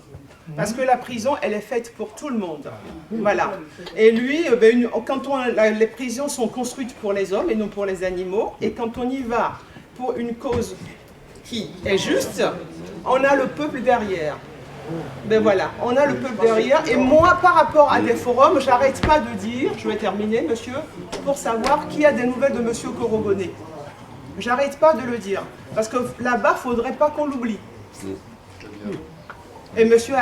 Parce que la prison, elle est faite pour tout le monde. Voilà. Et lui, les prisons sont construites pour les hommes et non pour les animaux. Et quand on y va pour une cause qui est juste, on a le peuple derrière. Ben voilà, on a le peuple derrière. Et moi, par rapport à des forums, j'arrête pas de dire, je vais terminer, monsieur, pour savoir qui a des nouvelles de monsieur Koroboné. J'arrête pas de le dire. Parce que là-bas, il ne faudrait pas qu'on l'oublie. Et monsieur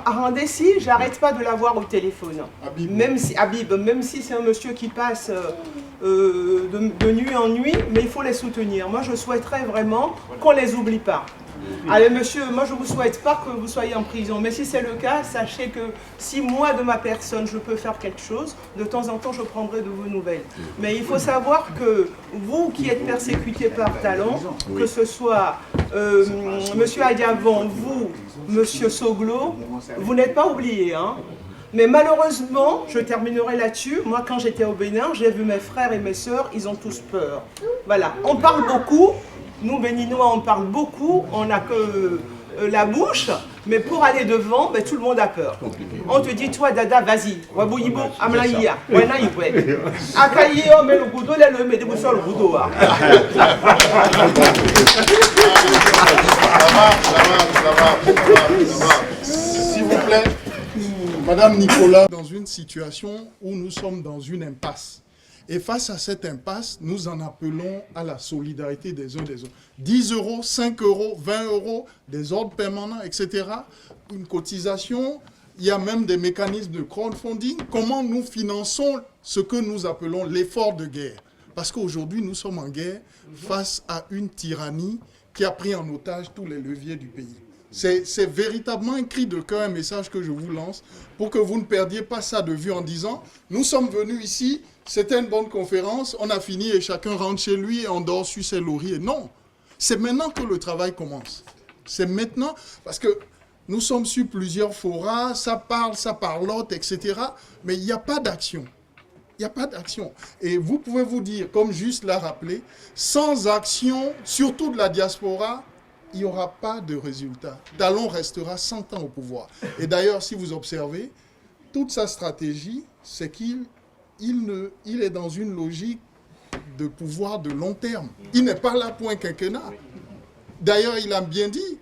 Arandessi, j'arrête pas de l'avoir au téléphone. Même si c'est un monsieur qui passe de nuit en nuit, mais il faut les soutenir. Moi, je souhaiterais vraiment qu'on ne les oublie pas. Allez, monsieur, moi, je ne vous souhaite pas que vous soyez en prison, mais si c'est le cas, sachez que si moi, de ma personne, je peux faire quelque chose, de temps en temps, je prendrai de vos nouvelles. Mais il faut savoir que vous qui êtes persécuté par Talon, que ce soit monsieur Adiavon, vous, monsieur Soglo, vous n'êtes pas oubliés, hein. Mais malheureusement, je terminerai là-dessus, moi quand j'étais au Bénin, j'ai vu mes frères et mes sœurs, ils ont tous peur. Voilà, on parle beaucoup, nous Béninois on parle beaucoup, on n'a que la bouche, mais pour aller devant, ben, tout le monde a peur. On te dit, toi Dada, vas-y, wabouyibo, amlaïa, wenaïwe. Akaïo, mais le goudo, le met des boussons le goudo.
S'il vous plaît. Madame Nicolas, dans une situation où nous sommes dans une impasse. Et face à cette impasse, nous en appelons à la solidarité des uns des autres. 10 euros, 5 euros, 20 euros, des ordres permanents, etc. Une cotisation, il y a même des mécanismes de crowdfunding. Comment nous finançons ce que nous appelons l'effort de guerre? Parce qu'aujourd'hui, nous sommes en guerre face à une tyrannie qui a pris en otage tous les leviers du pays. C'est véritablement un cri de cœur, un message que je vous lance pour que vous ne perdiez pas ça de vue en disant « Nous sommes venus ici, c'était une bonne conférence, on a fini et chacun rentre chez lui et on dort sur ses lauriers. » Non, c'est maintenant que le travail commence. C'est maintenant, parce que nous sommes sur plusieurs forats, ça parlote, etc. Mais il n'y a pas d'action. Il n'y a pas d'action. Et vous pouvez vous dire, comme Juste l'a rappelé, sans action, surtout de la diaspora, il n'y aura pas de résultat. Talon restera 100 ans au pouvoir. Et d'ailleurs, si vous observez, toute sa stratégie, c'est qu'il est dans une logique de pouvoir de long terme. Il n'est pas là pour un quinquennat. D'ailleurs, il a bien dit,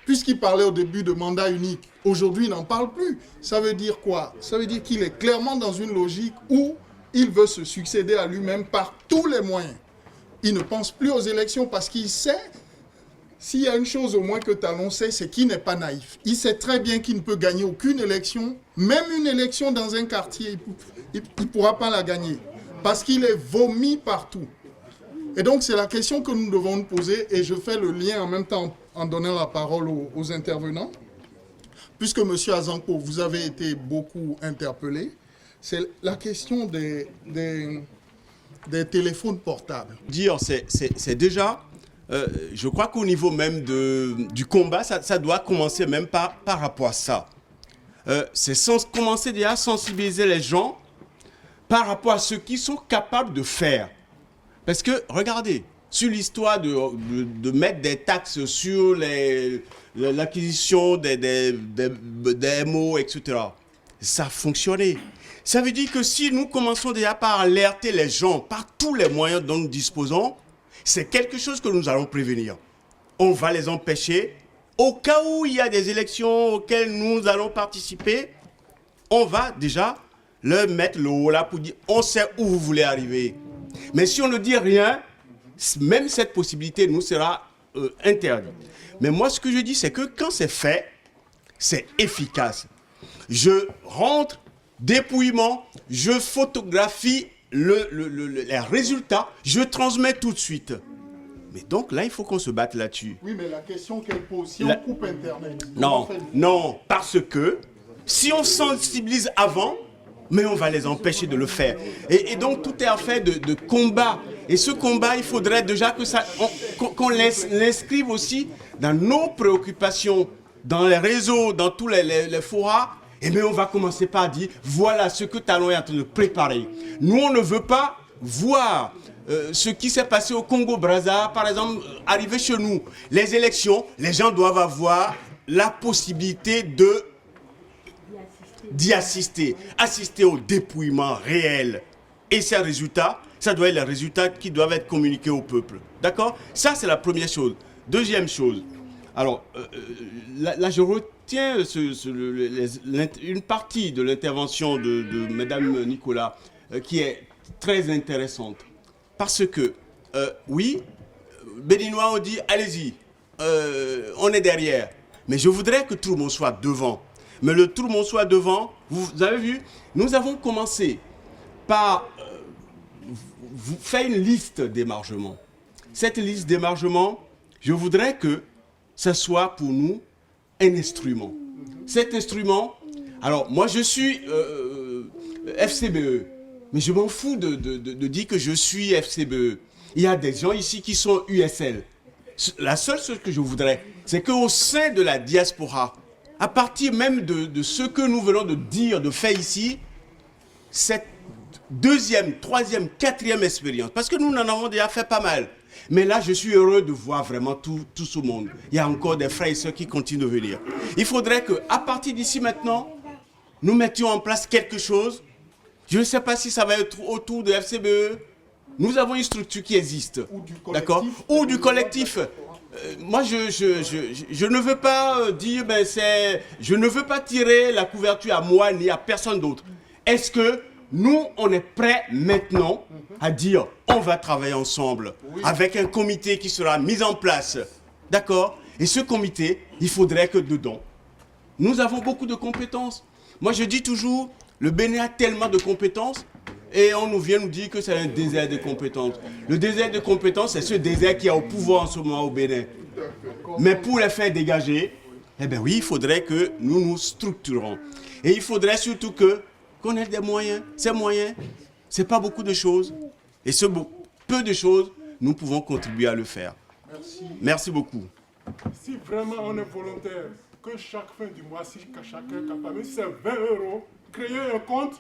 puisqu'il parlait au début de mandat unique, aujourd'hui il n'en parle plus. Ça veut dire quoi? Ça veut dire qu'il est clairement dans une logique où il veut se succéder à lui-même par tous les moyens. Il ne pense plus aux élections parce qu'il sait, s'il y a une chose au moins que Talon sait, c'est qu'il n'est pas naïf. Il sait très bien qu'il ne peut gagner aucune élection, même une élection dans un quartier, il ne pourra pas la gagner parce qu'il est vomi partout. Et donc c'est la question que nous devons nous poser et je fais le lien en même temps en donnant la parole aux intervenants. Puisque M. Azankpo, vous avez été beaucoup interpellé, c'est la question des téléphones portables.
Dire, c'est déjà, je crois qu'au niveau même du combat, ça doit commencer même par rapport à ça. C'est commencer déjà à sensibiliser les gens par rapport à ce qu'ils sont capables de faire. Parce que, regardez, sur l'histoire de mettre des taxes sur l'acquisition des MO, etc., ça a fonctionné. Ça veut dire que si nous commençons déjà par alerter les gens par tous les moyens dont nous disposons, c'est quelque chose que nous allons prévenir. On va les empêcher. Au cas où il y a des élections auxquelles nous allons participer, on va déjà leur mettre le haut là pour dire on sait où vous voulez arriver. Mais si on ne dit rien, même cette possibilité nous sera interdite. Mais moi, ce que je dis, c'est que quand c'est fait, c'est efficace. Je rentre, dépouillement, je photographie les résultats, je transmets tout de suite. Mais donc là, il faut qu'on se batte là-dessus.
Oui, mais la question qu'elle pose, si on coupe Internet...
Non, parce que si on sensibilise avant, mais on va les empêcher de le faire. Et donc, tout est affaire de combat. Et ce combat, il faudrait déjà qu'on l'inscrive aussi dans nos préoccupations, dans les réseaux, dans tous les forats. Et bien, on va commencer par dire, voilà ce que Talon est en train de préparer. Nous, on ne veut pas voir ce qui s'est passé au Congo-Brazza, par exemple, arriver chez nous. Les élections, les gens doivent avoir la possibilité d'y assister au dépouillement réel. Et ces résultats, ça doit être les résultats qui doivent être communiqués au peuple. D'accord? Ça, c'est la première chose. Deuxième chose. Alors, là, je retiens une partie de l'intervention de Mme Nicolas qui est très intéressante. Parce que, oui, Béninois ont dit, allez-y, on est derrière. Mais je voudrais que tout le monde soit devant. Mais le tout le monde soit devant, vous avez vu, nous avons commencé par faire une liste d'émargement. Cette liste d'émargement, je voudrais que ce soit pour nous un instrument. Cet instrument, alors moi je suis FCBE, mais je m'en fous de dire que je suis FCBE. Il y a des gens ici qui sont USL. La seule chose que je voudrais, c'est qu'au sein de la diaspora, à partir même de ce que nous venons de dire, de faire ici, cette deuxième, troisième, quatrième expérience, parce que nous en avons déjà fait pas mal. Mais là, je suis heureux de voir vraiment tout ce monde. Il y a encore des frères et sœurs qui continuent de venir. Il faudrait qu'à partir d'ici maintenant, nous mettions en place quelque chose. Je ne sais pas si ça va être autour de FCBE. Nous avons une structure qui existe. D'accord? Ou du collectif. Moi, je ne veux pas dire, je ne veux pas tirer la couverture à moi ni à personne d'autre. Est-ce que nous, on est prêts maintenant à dire, on va travailler ensemble avec un comité qui sera mis en place. D'accord? Et ce comité, il faudrait que dedans, nous avons beaucoup de compétences. Moi, je dis toujours, le Bénin a tellement de compétences et on nous vient nous dire que c'est un désert de compétences. Le désert de compétences, c'est ce désert qui est au pouvoir en ce moment au Bénin. Mais pour les faire dégager, eh bien oui, il faudrait que nous nous structurons. Et il faudrait surtout qu'on ait des moyens. Ces moyens, ce n'est pas beaucoup de choses. Et ce peu de choses, nous pouvons contribuer à le faire. Merci beaucoup.
Si vraiment on est volontaire, que chaque fin du mois, si chacun est capable, si c'est 20 €, créer un compte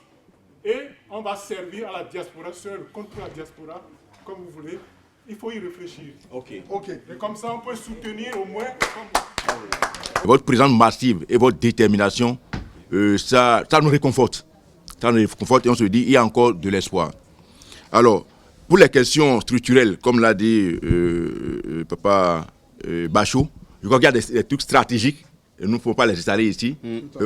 et on va servir à la diaspora, sur le compte pour la diaspora, comme vous voulez. Il faut y réfléchir.
Ok.
Et comme ça, on peut soutenir au moins...
Votre présence massive et votre détermination, ça nous réconforte. Ça nous réconforte et on se dit qu'il y a encore de l'espoir. Alors, pour les questions structurelles, comme l'a dit Papa Bachot, Je crois qu'il y a des trucs stratégiques, et nous ne pouvons pas les installer ici.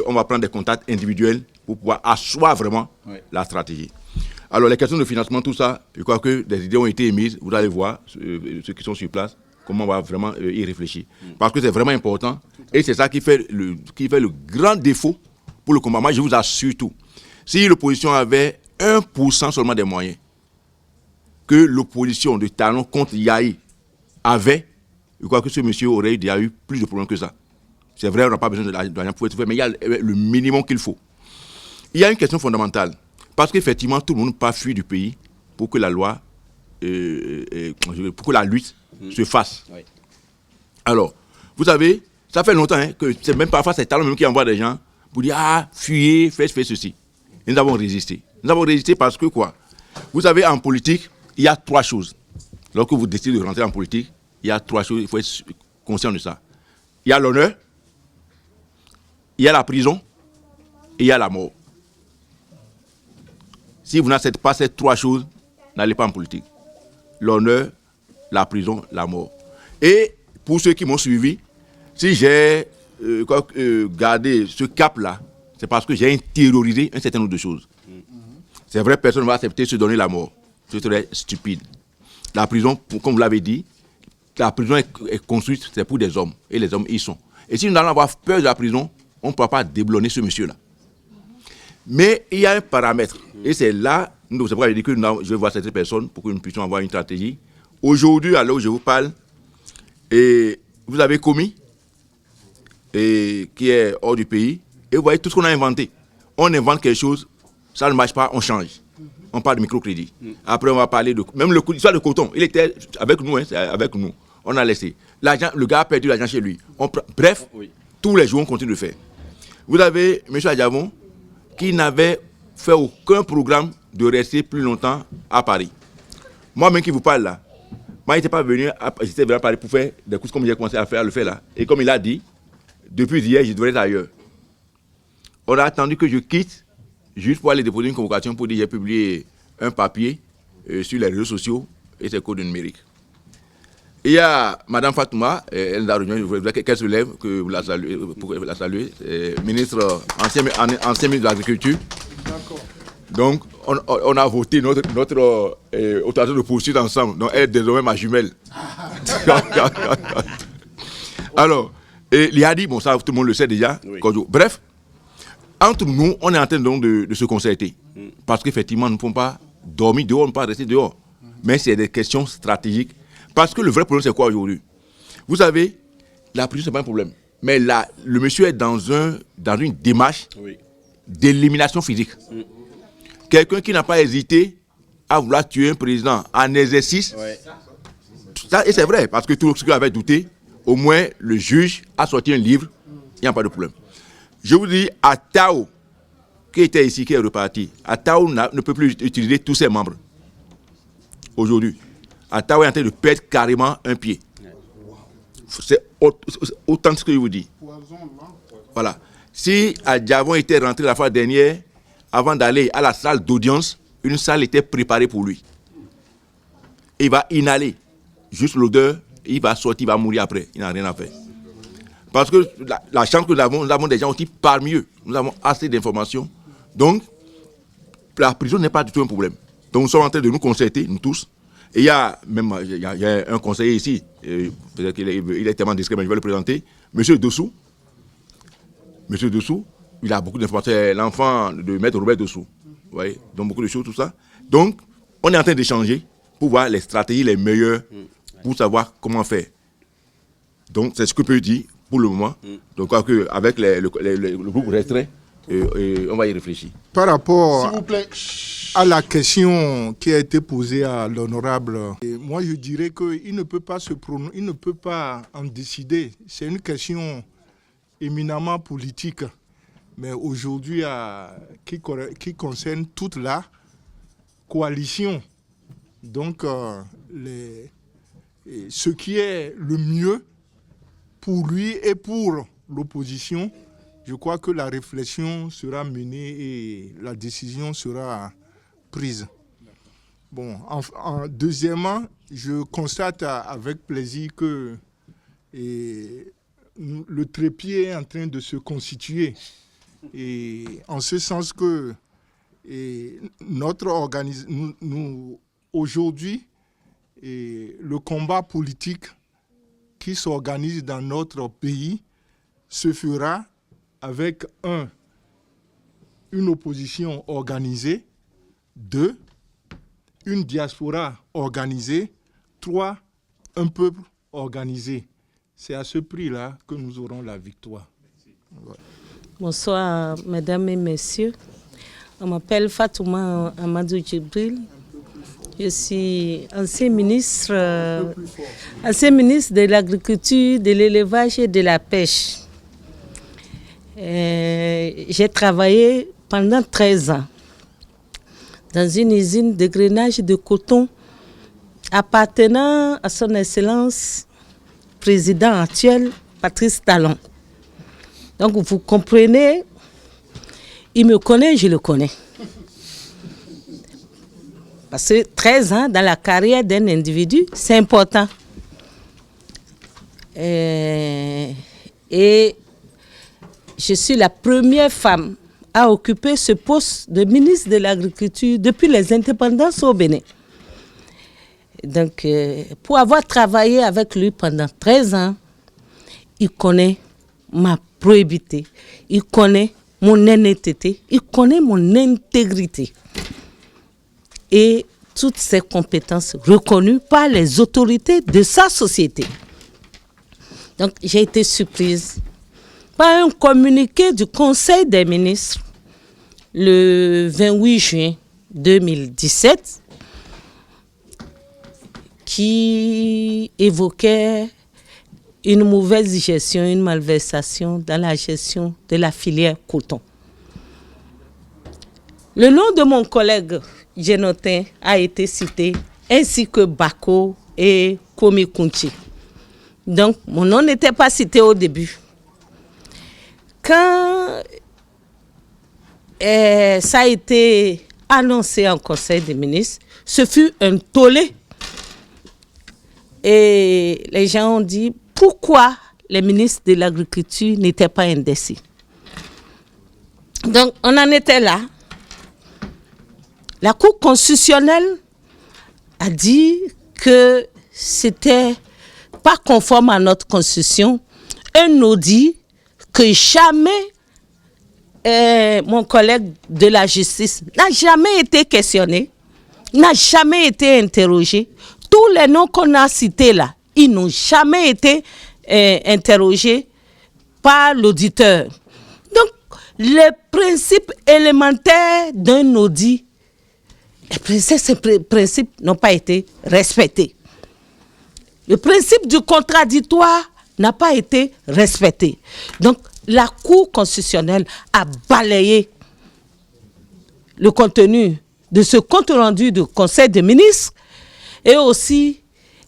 On va prendre des contacts individuels pour pouvoir asseoir vraiment la stratégie. Alors, les questions de financement, tout ça, je crois que des idées ont été émises. Vous allez voir, ceux qui sont sur place, comment on va vraiment y réfléchir. Parce que c'est vraiment important. Et c'est ça qui fait le grand défaut pour le combat. Moi, je vous assure tout. Si l'opposition avait 1% seulement des moyens que l'opposition de Talon contre Yahi avait, je crois que ce monsieur aurait déjà eu plus de problèmes que ça. C'est vrai, on n'a pas besoin de l'argent pour être fait, mais il y a le minimum qu'il faut. Il y a une question fondamentale. Parce qu'effectivement, tout le monde ne peut pas fuir du pays pour que la loi, pour que la lutte se fasse. Oui. Alors, vous savez, ça fait longtemps que c'est même parfois ces Talons même qui envoient des gens pour dire « Ah, fuyez, faites ceci ». Et nous avons résisté. Nous avons résisté parce que quoi? Vous savez, en politique, il y a 3 choses. Lorsque vous décidez de rentrer en politique, il y a 3 choses, il faut être conscient de ça. Il y a l'honneur, il y a la prison et il y a la mort. Si vous n'acceptez pas ces 3 choses, n'allez pas en politique. L'honneur, la prison, la mort. Et pour ceux qui m'ont suivi, si j'ai gardé ce cap-là, c'est parce que j'ai intériorisé un certain nombre de choses. C'est vrai, personne ne va accepter de se donner la mort. Ce serait stupide. La prison, comme vous l'avez dit, la prison est construite, c'est pour des hommes. Et les hommes y sont. Et si nous allons avoir peur de la prison, on ne pourra pas déblonner ce monsieur-là. Mais il y a un paramètre. Et c'est là, c'est pourquoi je dis que je vais voir cette personne pour que nous puissions avoir une stratégie. Aujourd'hui, à l'heure où je vous parle, et vous avez commis, et qui est hors du pays, et vous voyez tout ce qu'on a inventé. On invente quelque chose, ça ne marche pas, on change. On parle de microcrédit. Après, on va parler de... Même l'histoire de coton, il était avec nous, avec nous. On a laissé. L'argent, le gars a perdu l'argent chez lui. Bref, tous les jours, on continue de faire. Vous avez M. Adjavon, qui n'avait fait aucun programme de rester plus longtemps à Paris. Moi-même qui vous parle là, moi, il n'était pas venu à Paris pour faire des courses comme j'ai commencé à le faire là. Et comme il a dit, depuis hier, je devrais être ailleurs. On a attendu que je quitte, juste pour aller déposer une convocation pour dire que j'ai publié un papier sur les réseaux sociaux et ses codes numériques. Il y a Mme Fatouma, elle nous a rejoint, je voudrais qu'elle se lève, que vous la saluez, pour la saluer, ministre, ancien ministre de l'Agriculture. D'accord. Donc, on a voté notre autorisation de poursuite ensemble. Donc, elle est désormais ma jumelle. Alors, il a dit, bon, ça, tout le monde le sait déjà. Oui. Bref, entre nous, on est en train donc de se concerter. Parce qu'effectivement, nous ne pouvons pas dormir dehors, ne pas rester dehors. Mais c'est des questions stratégiques. Parce que le vrai problème, c'est quoi aujourd'hui? Vous savez, la prison, ce n'est pas un problème. Mais là, le monsieur est dans une démarche d'élimination physique. Quelqu'un qui n'a pas hésité à vouloir tuer un président en exercice, ça, et c'est vrai, parce que tout ce qui avait douté, au moins le juge a sorti un livre, il n'y a pas de problème. Je vous dis, Atao, qui était ici, qui est reparti, Atao ne peut plus utiliser tous ses membres. Aujourd'hui. Atao est en train de perdre carrément un pied. C'est autant ce que je vous dis. Voilà. Si Adjavon était rentré la fois dernière, avant d'aller à la salle d'audience, une salle était préparée pour lui. Il va inhaler juste l'odeur, il va sortir, il va mourir après. Il n'a rien à faire. Parce que la chance que nous avons des gens aussi parmi eux. Nous avons assez d'informations. Donc, la prison n'est pas du tout un problème. Donc, nous sommes en train de nous concerter, nous tous. Et il y a un conseiller ici, peut-être qu'il est tellement discret, mais je vais le présenter, M. Dessous. M. Dessous, il a beaucoup d'informations. C'est l'enfant de Maître Robert Dessous. Vous voyez, donc beaucoup de choses, tout ça. Donc, on est en train d'échanger pour voir les stratégies les meilleures pour savoir comment faire. Donc, c'est ce que je peux dire pour le moment. Donc, avec le groupe restreint, on va y réfléchir.
Par rapport à la question qui a été posée à l'honorable, moi je dirais qu'il ne peut pas se prononcer, il ne peut pas en décider. C'est une question éminemment politique, mais aujourd'hui qui concerne toute la coalition. Donc, ce qui est le mieux pour lui et pour l'opposition, je crois que la réflexion sera menée et la décision sera prise. Bon, deuxièmement, je constate avec plaisir que le trépied est en train de se constituer. Et en ce sens que notre organisation, nous aujourd'hui, le combat politique qui s'organise dans notre pays se fera avec une opposition organisée, 2, une diaspora organisée, 3, un peuple organisé. C'est à ce prix-là que nous aurons la victoire. Ouais.
Bonsoir, mesdames et messieurs. On m'appelle Fatouma Amadou Djibril. Je suis ancien ministre de l'agriculture, de l'élevage et de la pêche. J'ai travaillé pendant 13 ans dans une usine de grainage de coton appartenant à son Excellence président actuel, Patrice Talon. Donc vous comprenez, il me connaît, je le connais. Parce que 13 ans dans la carrière d'un individu, c'est important. Et je suis la première femme à occuper ce poste de ministre de l'Agriculture depuis les indépendances au Bénin. Donc, pour avoir travaillé avec lui pendant 13 ans, il connaît ma probité, il connaît mon honnêteté, il connaît mon intégrité. Et toutes ces compétences reconnues par les autorités de sa société. Donc, j'ai été surprise par un communiqué du Conseil des ministres le 28 juin 2017 qui évoquait une mauvaise gestion, une malversation dans la gestion de la filière coton. Le nom de mon collègue Genotin a été cité, ainsi que Bako et Komi Kunchi. Donc, mon nom n'était pas cité au début. Quand ça a été annoncé en Conseil des ministres, ce fut un tollé. Et les gens ont dit, pourquoi les ministres de l'Agriculture n'étaient pas indécis? Donc, on en était là. La Cour constitutionnelle a dit que c'était pas conforme à notre constitution, un audit que jamais mon collègue de la justice n'a jamais été questionné, n'a jamais été interrogé. Tous les noms qu'on a cités là, ils n'ont jamais été interrogés par l'auditeur. Donc, les principes élémentaires d'un audit, ces principes n'ont pas été respectés. Le principe du contradictoire n'a pas été respecté. Donc, la Cour constitutionnelle a balayé le contenu de ce compte rendu du Conseil des ministres et aussi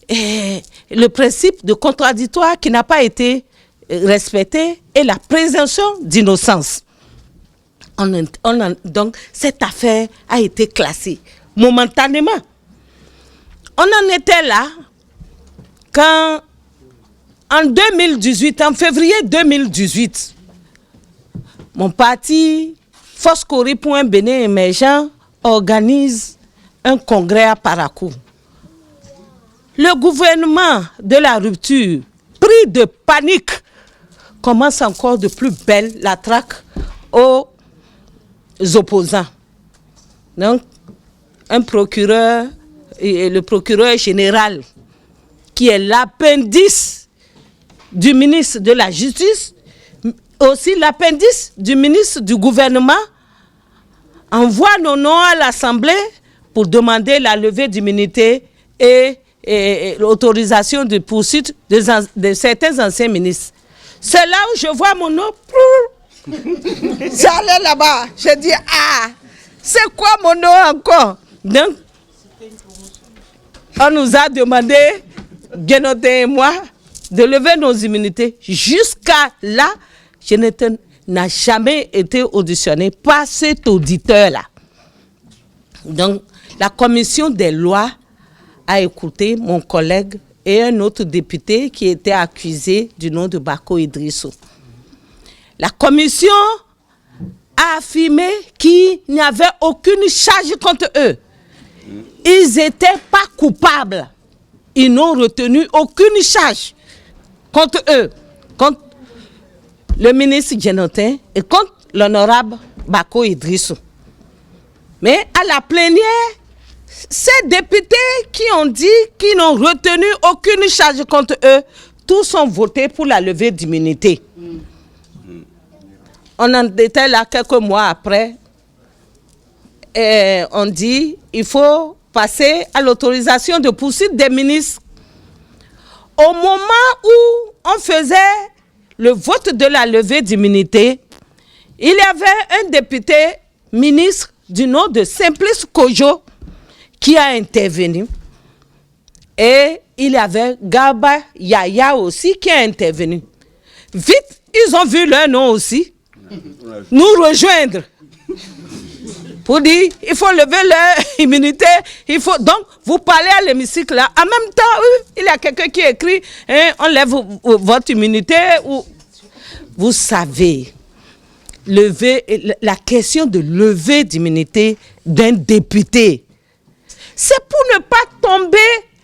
le principe de contradictoire qui n'a pas été respecté et la présomption d'innocence. Donc, cette affaire a été classée momentanément. On en était là quand, en 2018, en février 2018, mon parti, Force Cori pour un Bénin émergent, organise un congrès à Parakou. Le gouvernement de la rupture, pris de panique, commence encore de plus belle la traque aux opposants. Donc, un procureur, le procureur général, qui est l'appendice du ministre de la Justice, aussi l'appendice du ministre du gouvernement, envoie nos noms à l'Assemblée pour demander la levée d'immunité et l'autorisation de poursuite de certains anciens ministres. C'est là où je vois mon nom. J'allais là-bas, je dis, ah, c'est quoi mon nom encore? Donc, on nous a demandé, Genotin et moi, de lever nos immunités. Jusqu'à là, Genotin n'a jamais été auditionné par cet auditeur-là. Donc, la commission des lois a écouté mon collègue et un autre député qui était accusé du nom de Bako Idrissou. La commission a affirmé qu'il n'y avait aucune charge contre eux. Ils n'étaient pas coupables. Ils n'ont retenu aucune charge contre eux, contre le ministre Djenotin et contre l'honorable Bako Idrissou. Mais à la plénière, ces députés qui ont dit qu'ils n'ont retenu aucune charge contre eux, tous ont voté pour la levée d'immunité. On en était là quelques mois après. Et on dit qu'il faut passer à l'autorisation de poursuite des ministres. Au moment où on faisait le vote de la levée d'immunité, il y avait un député ministre du nom de Simplice Kojo qui a intervenu. Et il y avait Garba Yaya aussi qui a intervenu. Vite, ils ont vu leur nom aussi nous rejoindre pour dire il faut lever leur immunité. Il faut donc vous parlez à l'hémicycle là. En même temps, il y a quelqu'un qui écrit on lève votre immunité. Ou vous savez, la question de lever d'immunité d'un député, c'est pour ne pas tomber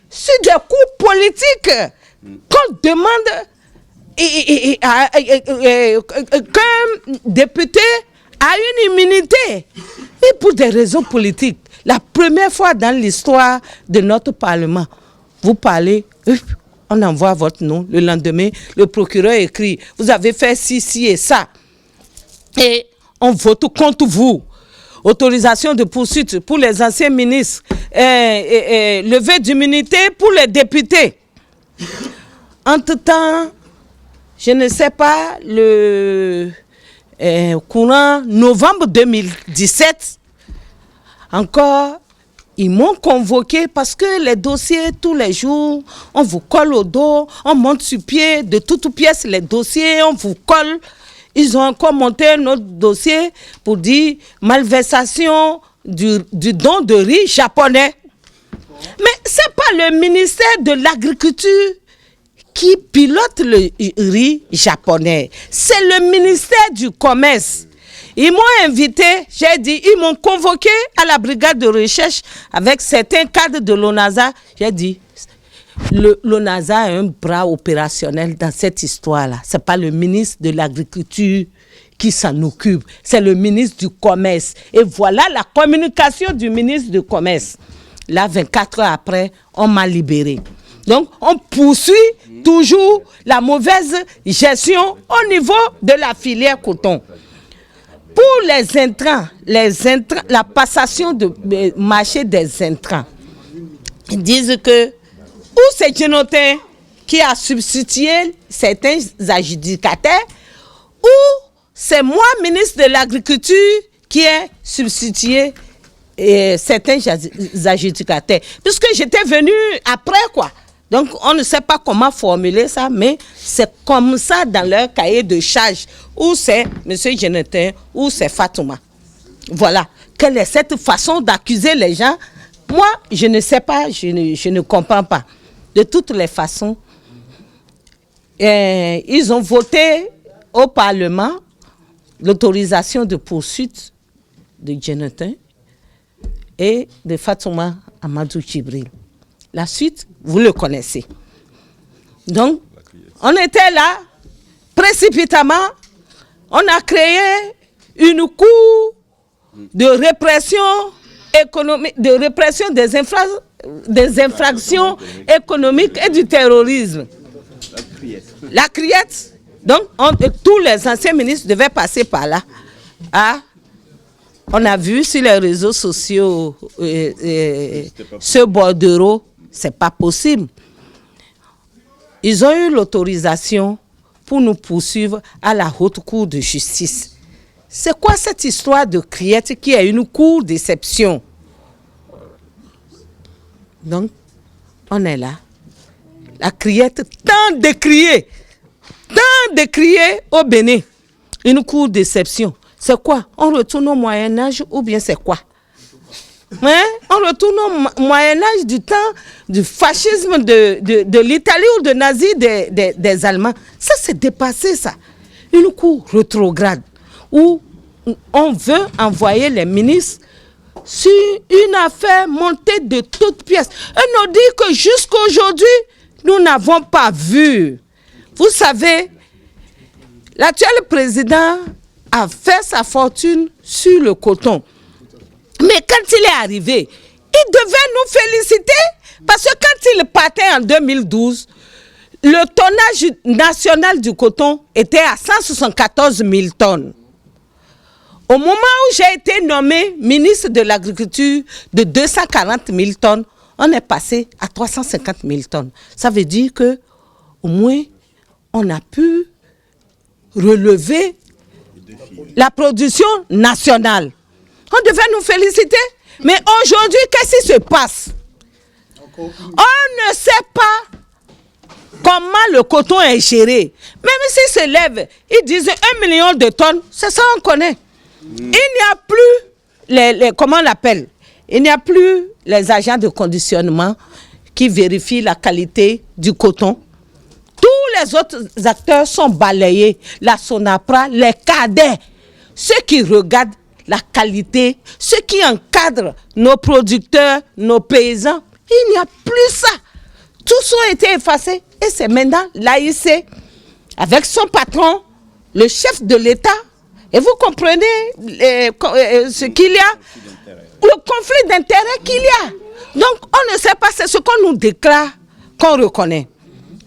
sur des coups politiques qu'on demande qu'un député a une immunité. Et pour des raisons politiques. La première fois dans l'histoire de notre Parlement, vous parlez, on envoie votre nom, le lendemain, le procureur écrit, vous avez fait ci et ça. Et on vote contre vous. Autorisation de poursuite pour les anciens ministres, levée d'immunité pour les députés. Entre-temps, je ne sais pas, le courant novembre 2017, encore, ils m'ont convoqué parce que les dossiers, tous les jours, on vous colle au dos, on monte sur pied, de toutes pièces les dossiers, on vous colle. Ils ont encore monté un autre dossier pour dire malversation du don de riz japonais. Mais ce n'est pas le ministère de l'Agriculture qui pilote le riz japonais. C'est le ministère du Commerce. Ils m'ont invité, j'ai dit, ils m'ont convoqué à la brigade de recherche avec certains cadres de l'ONASA. J'ai dit, l'ONASA a un bras opérationnel dans cette histoire-là. Ce n'est pas le ministre de l'Agriculture qui s'en occupe, c'est le ministre du Commerce. Et voilà la communication du ministre du Commerce. Là, 24 heures après, on m'a libéré. Donc, on poursuit toujours la mauvaise gestion au niveau de la filière coton. Pour les intrants, la passation de marché des intrants, ils disent que ou c'est Djenotin qui a substitué certains adjudicataires, ou c'est moi, ministre de l'Agriculture, qui ai substitué certains adjudicataires. Puisque j'étais venu après, quoi. Donc, on ne sait pas comment formuler ça, mais c'est comme ça dans leur cahier de charge. Ou c'est M. Djenotin, ou c'est Fatouma. Voilà. Quelle est cette façon d'accuser les gens? Moi, je ne sais pas, je ne comprends pas. De toutes les façons, ils ont voté au Parlement l'autorisation de poursuite de Djenotin et de Fatouma Amadou Djibril. La suite, vous le connaissez. Donc, on était là, précipitamment, on a créé une cour de répression économique, de répression des infractions économiques et du terrorisme. La criette. Donc, tous les anciens ministres devaient passer par là. On a vu sur les réseaux sociaux ce bordereau. C'est pas possible. Ils ont eu l'autorisation pour nous poursuivre à la haute cour de justice. C'est quoi cette histoire de criette qui est une cour d'exception? Donc, on est là. La criette tant décriée au Bénin. Une cour d'exception. C'est quoi? On retourne au Moyen-Âge ou bien c'est quoi? Hein? On retourne au Moyen-Âge du temps du fascisme de l'Italie ou de nazi des Allemands. Ça, c'est dépassé, ça. Une cour rétrograde où on veut envoyer les ministres sur une affaire montée de toutes pièces. Et nous dit que jusqu'à aujourd'hui, nous n'avons pas vu. Vous savez, l'actuel président a fait sa fortune sur le coton. Mais quand il est arrivé, il devait nous féliciter parce que quand il partait en 2012, le tonnage national du coton était à 174 000 tonnes. Au moment où j'ai été nommé ministre de l'Agriculture de 240 000 tonnes, on est passé à 350 000 tonnes. Ça veut dire que au moins, on a pu relever la production nationale. On devait nous féliciter. Mais aujourd'hui, qu'est-ce qui se passe? On ne sait pas comment le coton est géré. Même s'il se lève, ils disent 1 million de tonnes, c'est ça on connaît. Il n'y a plus, comment on l'appelle? Il n'y a plus les agents de conditionnement qui vérifient la qualité du coton. Tous les autres acteurs sont balayés. La Sonapra, les cadets, ceux qui regardent la qualité, ceux qui encadrent nos producteurs, nos paysans, il n'y a plus ça. Tous ont été effacés. Et c'est maintenant l'AIC, avec son patron, le chef de l'État. Et vous comprenez ce qu'il y a, le conflit d'intérêts qu'il y a. Donc on ne sait pas, c'est ce qu'on nous déclare, qu'on reconnaît.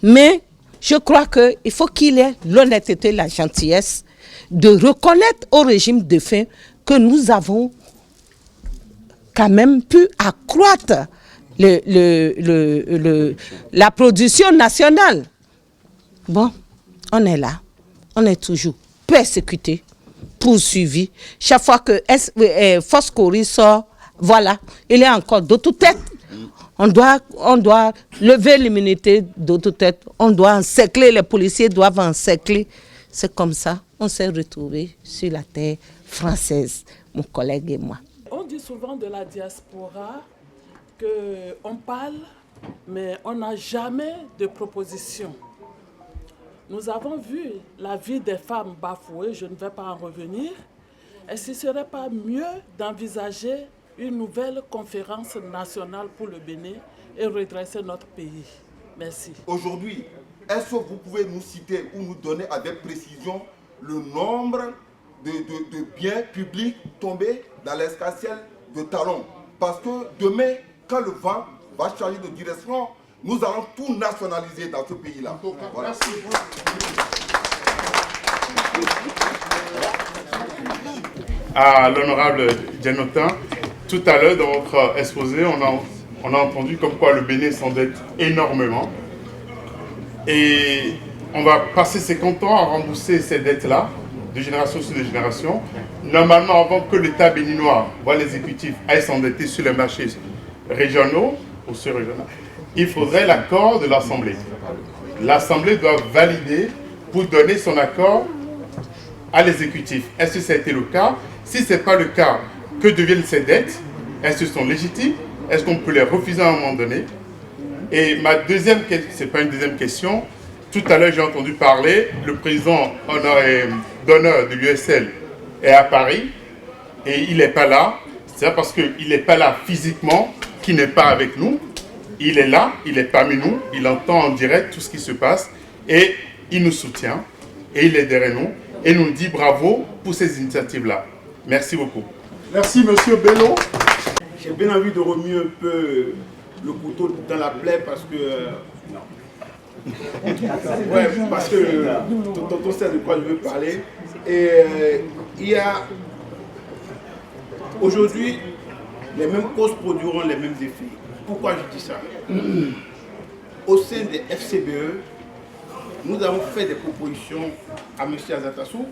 Mais je crois qu'il faut qu'il ait l'honnêteté, la gentillesse de reconnaître au régime de faim que nous avons quand même pu accroître la production nationale. Bon, on est là, on est toujours persécuté, poursuivi. Chaque fois que Foscori sort, voilà, il est encore d'autres têtes. On doit lever l'immunité d'autres têtes. On doit encercler, les policiers doivent encercler. C'est comme ça, on s'est retrouvés sur la terre française, mon collègue et moi.
On dit souvent de la diaspora qu'on parle, mais on n'a jamais de proposition. Nous avons vu la vie des femmes bafouée, je ne vais pas en revenir. Est-ce qu'il ne serait pas mieux d'envisager une nouvelle conférence nationale pour le Bénin et redresser notre pays? Merci.
Aujourd'hui, est-ce que vous pouvez nous citer ou nous donner avec précision le nombre de biens publics tombés dans l'escarcelle de Talon? Parce que demain, quand le vent va changer de direction, nous allons tout nationaliser dans ce pays-là. Voilà.
À l'honorable Dianotin, tout à l'heure dans votre exposé, on a entendu comme quoi le Bénin s'endette énormément. Et on va passer 50 ans à rembourser ces dettes-là, de génération sur de génération. Normalement, avant que l'État béninois, voire l'exécutif, aille s'endetter sur les marchés régionaux ou sur-régionaux, il faudrait l'accord de l'Assemblée. L'Assemblée doit valider pour donner son accord à l'exécutif. Est-ce que ça a été le cas? Si ce n'est pas le cas, que deviennent ces dettes? Est-ce qu'elles sont légitimes? Est-ce qu'on peut les refuser à un moment donné? Et ma deuxième question, ce n'est pas une deuxième question, tout à l'heure j'ai entendu parler, le président d'honneur de l'USL est à Paris et il n'est pas là. C'est parce qu'il n'est pas là physiquement qu'il n'est pas avec nous. Il est là, il est parmi nous, il entend en direct tout ce qui se passe et il nous soutient et il est derrière nous et nous dit bravo pour ces initiatives-là. Merci beaucoup.
Merci Monsieur Bello.
J'ai bien envie de remuer un peu le couteau dans la plaie parce que... ouais, parce que tonton sait de quoi je veux parler. Et il y a... Aujourd'hui, les mêmes causes produiront les mêmes effets. Pourquoi je dis ça? Au sein des FCBE, nous avons fait des propositions à M. Azatassou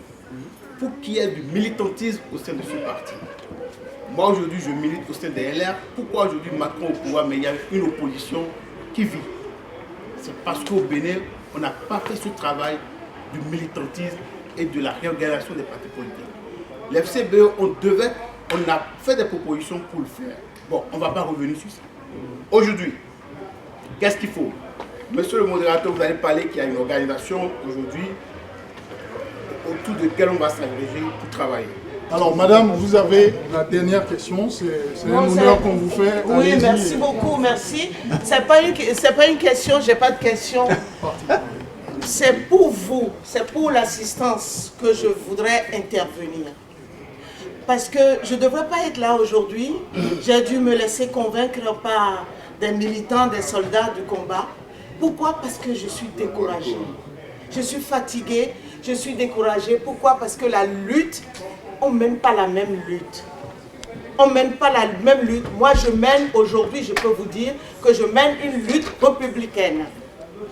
pour qu'il y ait du militantisme au sein de ce parti. Moi aujourd'hui je milite au sein des LR. Pourquoi aujourd'hui Macron au pouvoir mais il y a une opposition qui vit? C'est parce qu'au Bénin, on n'a pas fait ce travail du militantisme et de la réorganisation des partis politiques. L'FCBE, on a fait des propositions pour le faire.
Bon, on ne va pas revenir sur ça. Aujourd'hui, qu'est-ce qu'il faut? Monsieur le modérateur, vous allez parler qu'il y a une organisation aujourd'hui autour de laquelle on va s'agréger pour travailler.
Alors, madame, vous avez la dernière question. C'est un honneur qu'on vous fait.
Oui, merci beaucoup, merci. C'est pas une question, j'ai pas de question. C'est pour vous, c'est pour l'assistance que je voudrais intervenir. Parce que je ne devrais pas être là aujourd'hui. J'ai dû me laisser convaincre par des militants, des soldats du combat. Pourquoi? Parce que je suis découragée. Je suis fatiguée, je suis découragée. Pourquoi? Parce que la lutte, on ne mène pas la même lutte. On ne mène pas la même lutte. Moi, je mène aujourd'hui, je peux vous dire, que je mène une lutte républicaine.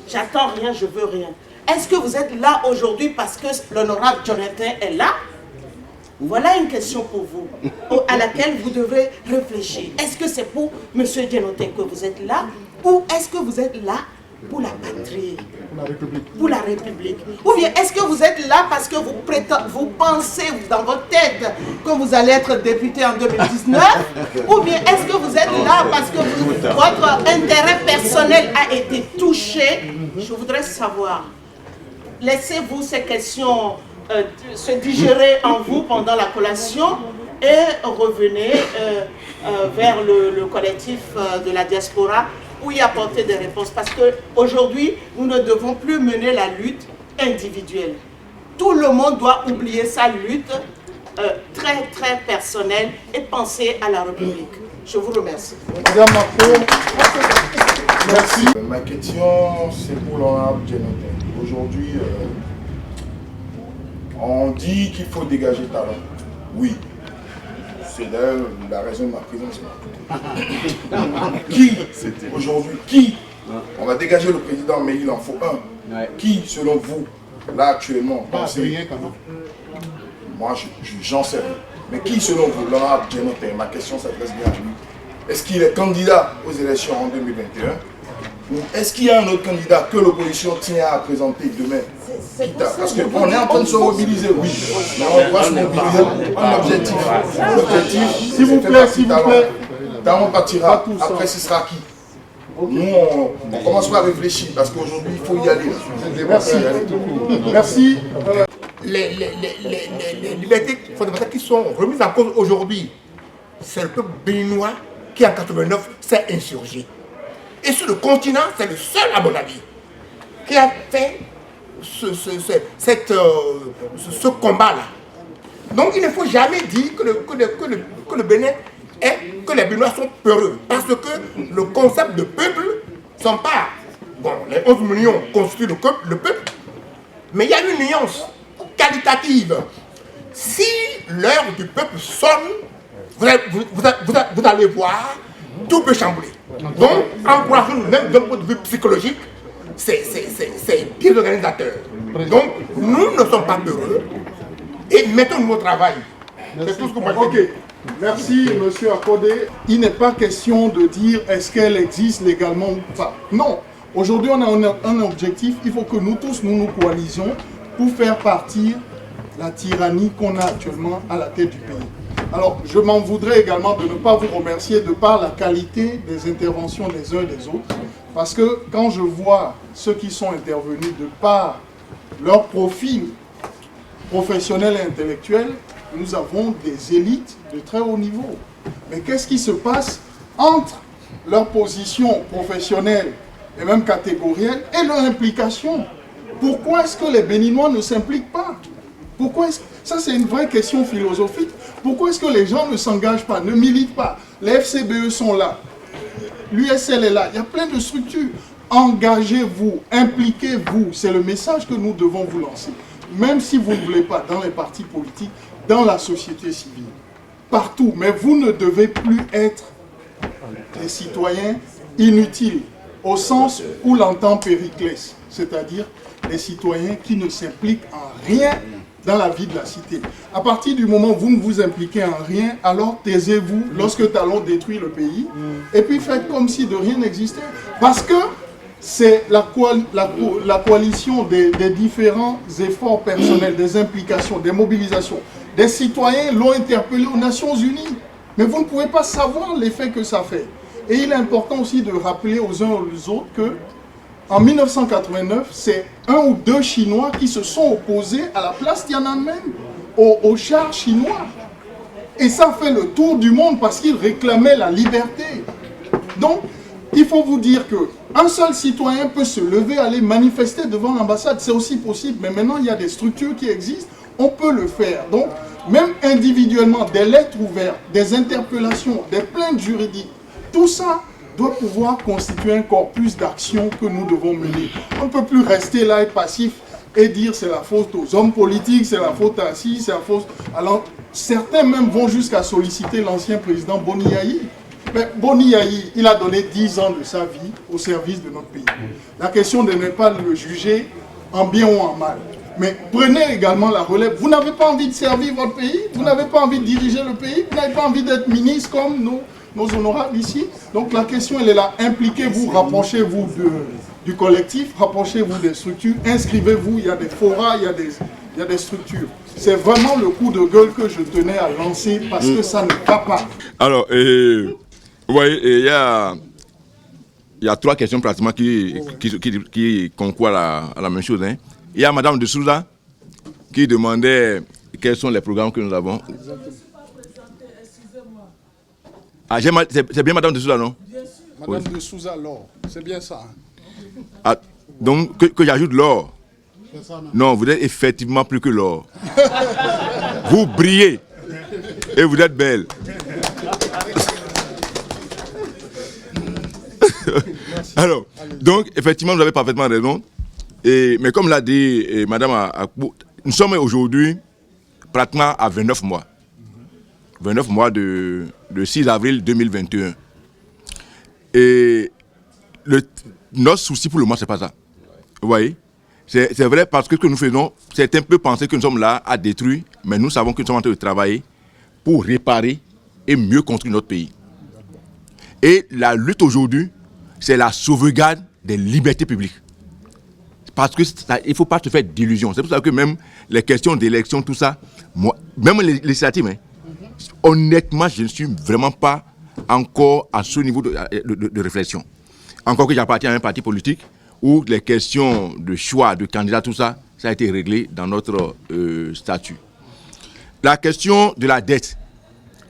J'attends rien, je veux rien. Est-ce que vous êtes là aujourd'hui parce que l'honorable Jonathan est là? Voilà une question pour vous, à laquelle vous devrez réfléchir. Est-ce que c'est pour M. Jonathan que vous êtes là? Ou est-ce que vous êtes là pour la patrie? Pour la République. Ou bien est-ce que vous êtes là parce que vous pensez dans votre tête que vous allez être député en 2019? Ou bien est-ce que vous êtes là parce que votre intérêt personnel a été touché? Je voudrais savoir. Laissez-vous ces questions se digérer en vous pendant la collation et revenez vers le collectif de la diaspora où y apporter des réponses. Parce qu'aujourd'hui, nous ne devons plus mener la lutte individuelle. Tout le monde doit oublier sa lutte très très personnelle et penser à la République. Je vous remercie.
Madame Macron,
merci. Ma question, c'est pour l'honorable Jonathan. Aujourd'hui, on dit qu'il faut dégager talent. Oui. C'est d'ailleurs la raison de ma présence. Qui, aujourd'hui, qui? On va dégager le président, mais il en faut un. Qui, selon vous, là actuellement,
rien quand même.
Moi, j'en sais rien. Mais qui, selon vous, l'honorable Jonathan, ma question s'adresse bien à lui. Est-ce qu'il est candidat aux élections en 2021? Ou est-ce qu'il y a un autre candidat que l'opposition tient à présenter demain? Parce qu'on est en train de se mobiliser, oui. Mais on doit se mobiliser en objectif. L'objectif,
s'il vous plaît, s'il vous plaît.
Talon partira, après ce sera qui? Nous, on commence par réfléchir parce qu'aujourd'hui, il faut y aller.
Merci. Merci.
Les libertés fondamentales qui sont remises en cause aujourd'hui, c'est le peuple béninois qui, en 89, s'est insurgé. Et sur le continent, c'est le seul, à mon avis, qui a fait ce combat-là. Donc il ne faut jamais dire que le Bénin que les Béninois sont peureux. Parce que le concept de peuple ne sont pas... Bon, les 11 millions constituent le peuple, mais il y a une nuance qualitative. Si l'heure du peuple sonne, vous allez voir, tout peut chambouler. Donc, encourageons même d'un point de vue psychologique, c'est des organisateurs. Donc, nous ne sommes pas peureux et mettons-nous au travail.
C'est tout ce que moi je dis. Merci, monsieur Akode. Il n'est pas question de dire est-ce qu'elle existe légalement ou pas. Non. Aujourd'hui, on a un objectif. Il faut que nous tous, nous coalisions pour faire partir la tyrannie qu'on a actuellement à la tête du pays. Alors, je m'en voudrais également de ne pas vous remercier de par la qualité des interventions des uns et des autres. Parce que quand je vois ceux qui sont intervenus de par leur profil professionnel et intellectuel, nous avons des élites de très haut niveau. Mais qu'est-ce qui se passe entre leur position professionnelle et même catégorielle et leur implication? Pourquoi est-ce que les Béninois ne s'impliquent pas? Ça, c'est une vraie question philosophique. Pourquoi est-ce que les gens ne s'engagent pas, ne militent pas? Les FCBE sont là, l'USL est là, il y a plein de structures. Engagez-vous, impliquez-vous, c'est le message que nous devons vous lancer. Même si vous ne voulez pas dans les partis politiques, dans la société civile, partout. Mais vous ne devez plus être des citoyens inutiles, au sens où l'entend Périclès, c'est-à-dire des citoyens qui ne s'impliquent en rien dans la vie de la cité. À partir du moment où vous ne vous impliquez en rien, alors taisez-vous lorsque Talon détruit le pays, et puis faites comme si de rien n'existait. Parce que c'est la coalition des différents efforts personnels, des implications, des mobilisations. Des citoyens l'ont interpellé aux Nations Unies. Mais vous ne pouvez pas savoir l'effet que ça fait. Et il est important aussi de rappeler aux uns aux autres que en 1989, c'est 1 ou 2 Chinois qui se sont opposés à la place Tiananmen, aux chars chinois. Et ça fait le tour du monde parce qu'ils réclamaient la liberté. Donc, il faut vous dire qu'un seul citoyen peut se lever, aller manifester devant l'ambassade. C'est aussi possible, mais maintenant, il y a des structures qui existent. On peut le faire. Donc, même individuellement, des lettres ouvertes, des interpellations, des plaintes juridiques, tout ça doit pouvoir constituer un corpus d'action que nous devons mener. On ne peut plus rester là et passif et dire c'est la faute aux hommes politiques, c'est la faute à ci, c'est la faute... Alors, certains même vont jusqu'à solliciter l'ancien président Boni Yayi. Mais Boni Yayi, il a donné 10 ans de sa vie au service de notre pays. La question de ne pas le juger en bien ou en mal. Mais prenez également la relève. Vous n'avez pas envie de servir votre pays, vous n'avez pas envie de diriger le pays, vous n'avez pas envie d'être ministre comme nos honorables ici. Donc la question, elle est là. Impliquez-vous, rapprochez-vous du collectif, rapprochez-vous des structures, inscrivez-vous. Il y a des forats, il y a des structures. C'est vraiment le coup de gueule que je tenais à lancer parce que ça ne va pas.
Alors, vous voyez, il y a 3 questions pratiquement qui concourent à la même chose. Hein. Il y a Madame de Souza qui demandait quels sont les programmes que nous avons. Ah, c'est bien Madame de Souza, non?
Madame de Souza, l'or, c'est bien ça.
Ah, donc, que j'ajoute l'or. Non, vous êtes effectivement plus que l'or. Vous brillez et vous êtes belle. Alors, donc, effectivement, vous avez parfaitement raison. Mais comme l'a dit Madame Akpo, nous sommes aujourd'hui pratiquement à 29 mois. 29 mois de 6 avril 2021. Et notre souci pour le moment, ce n'est pas ça. Vous voyez? C'est vrai parce que ce que nous faisons, c'est un peu penser que nous sommes là à détruire, mais nous savons que nous sommes en train de travailler pour réparer et mieux construire notre pays. Et la lutte aujourd'hui, c'est la sauvegarde des libertés publiques. Parce qu'il ne faut pas se faire d'illusions. C'est pour ça que même les questions d'élection, tout ça, moi, même les législatives, hein, honnêtement, je ne suis vraiment pas encore à ce niveau de réflexion. Encore que j'appartiens à un parti politique où les questions de choix de candidats, tout ça, ça a été réglé dans notre statut. La question de la dette,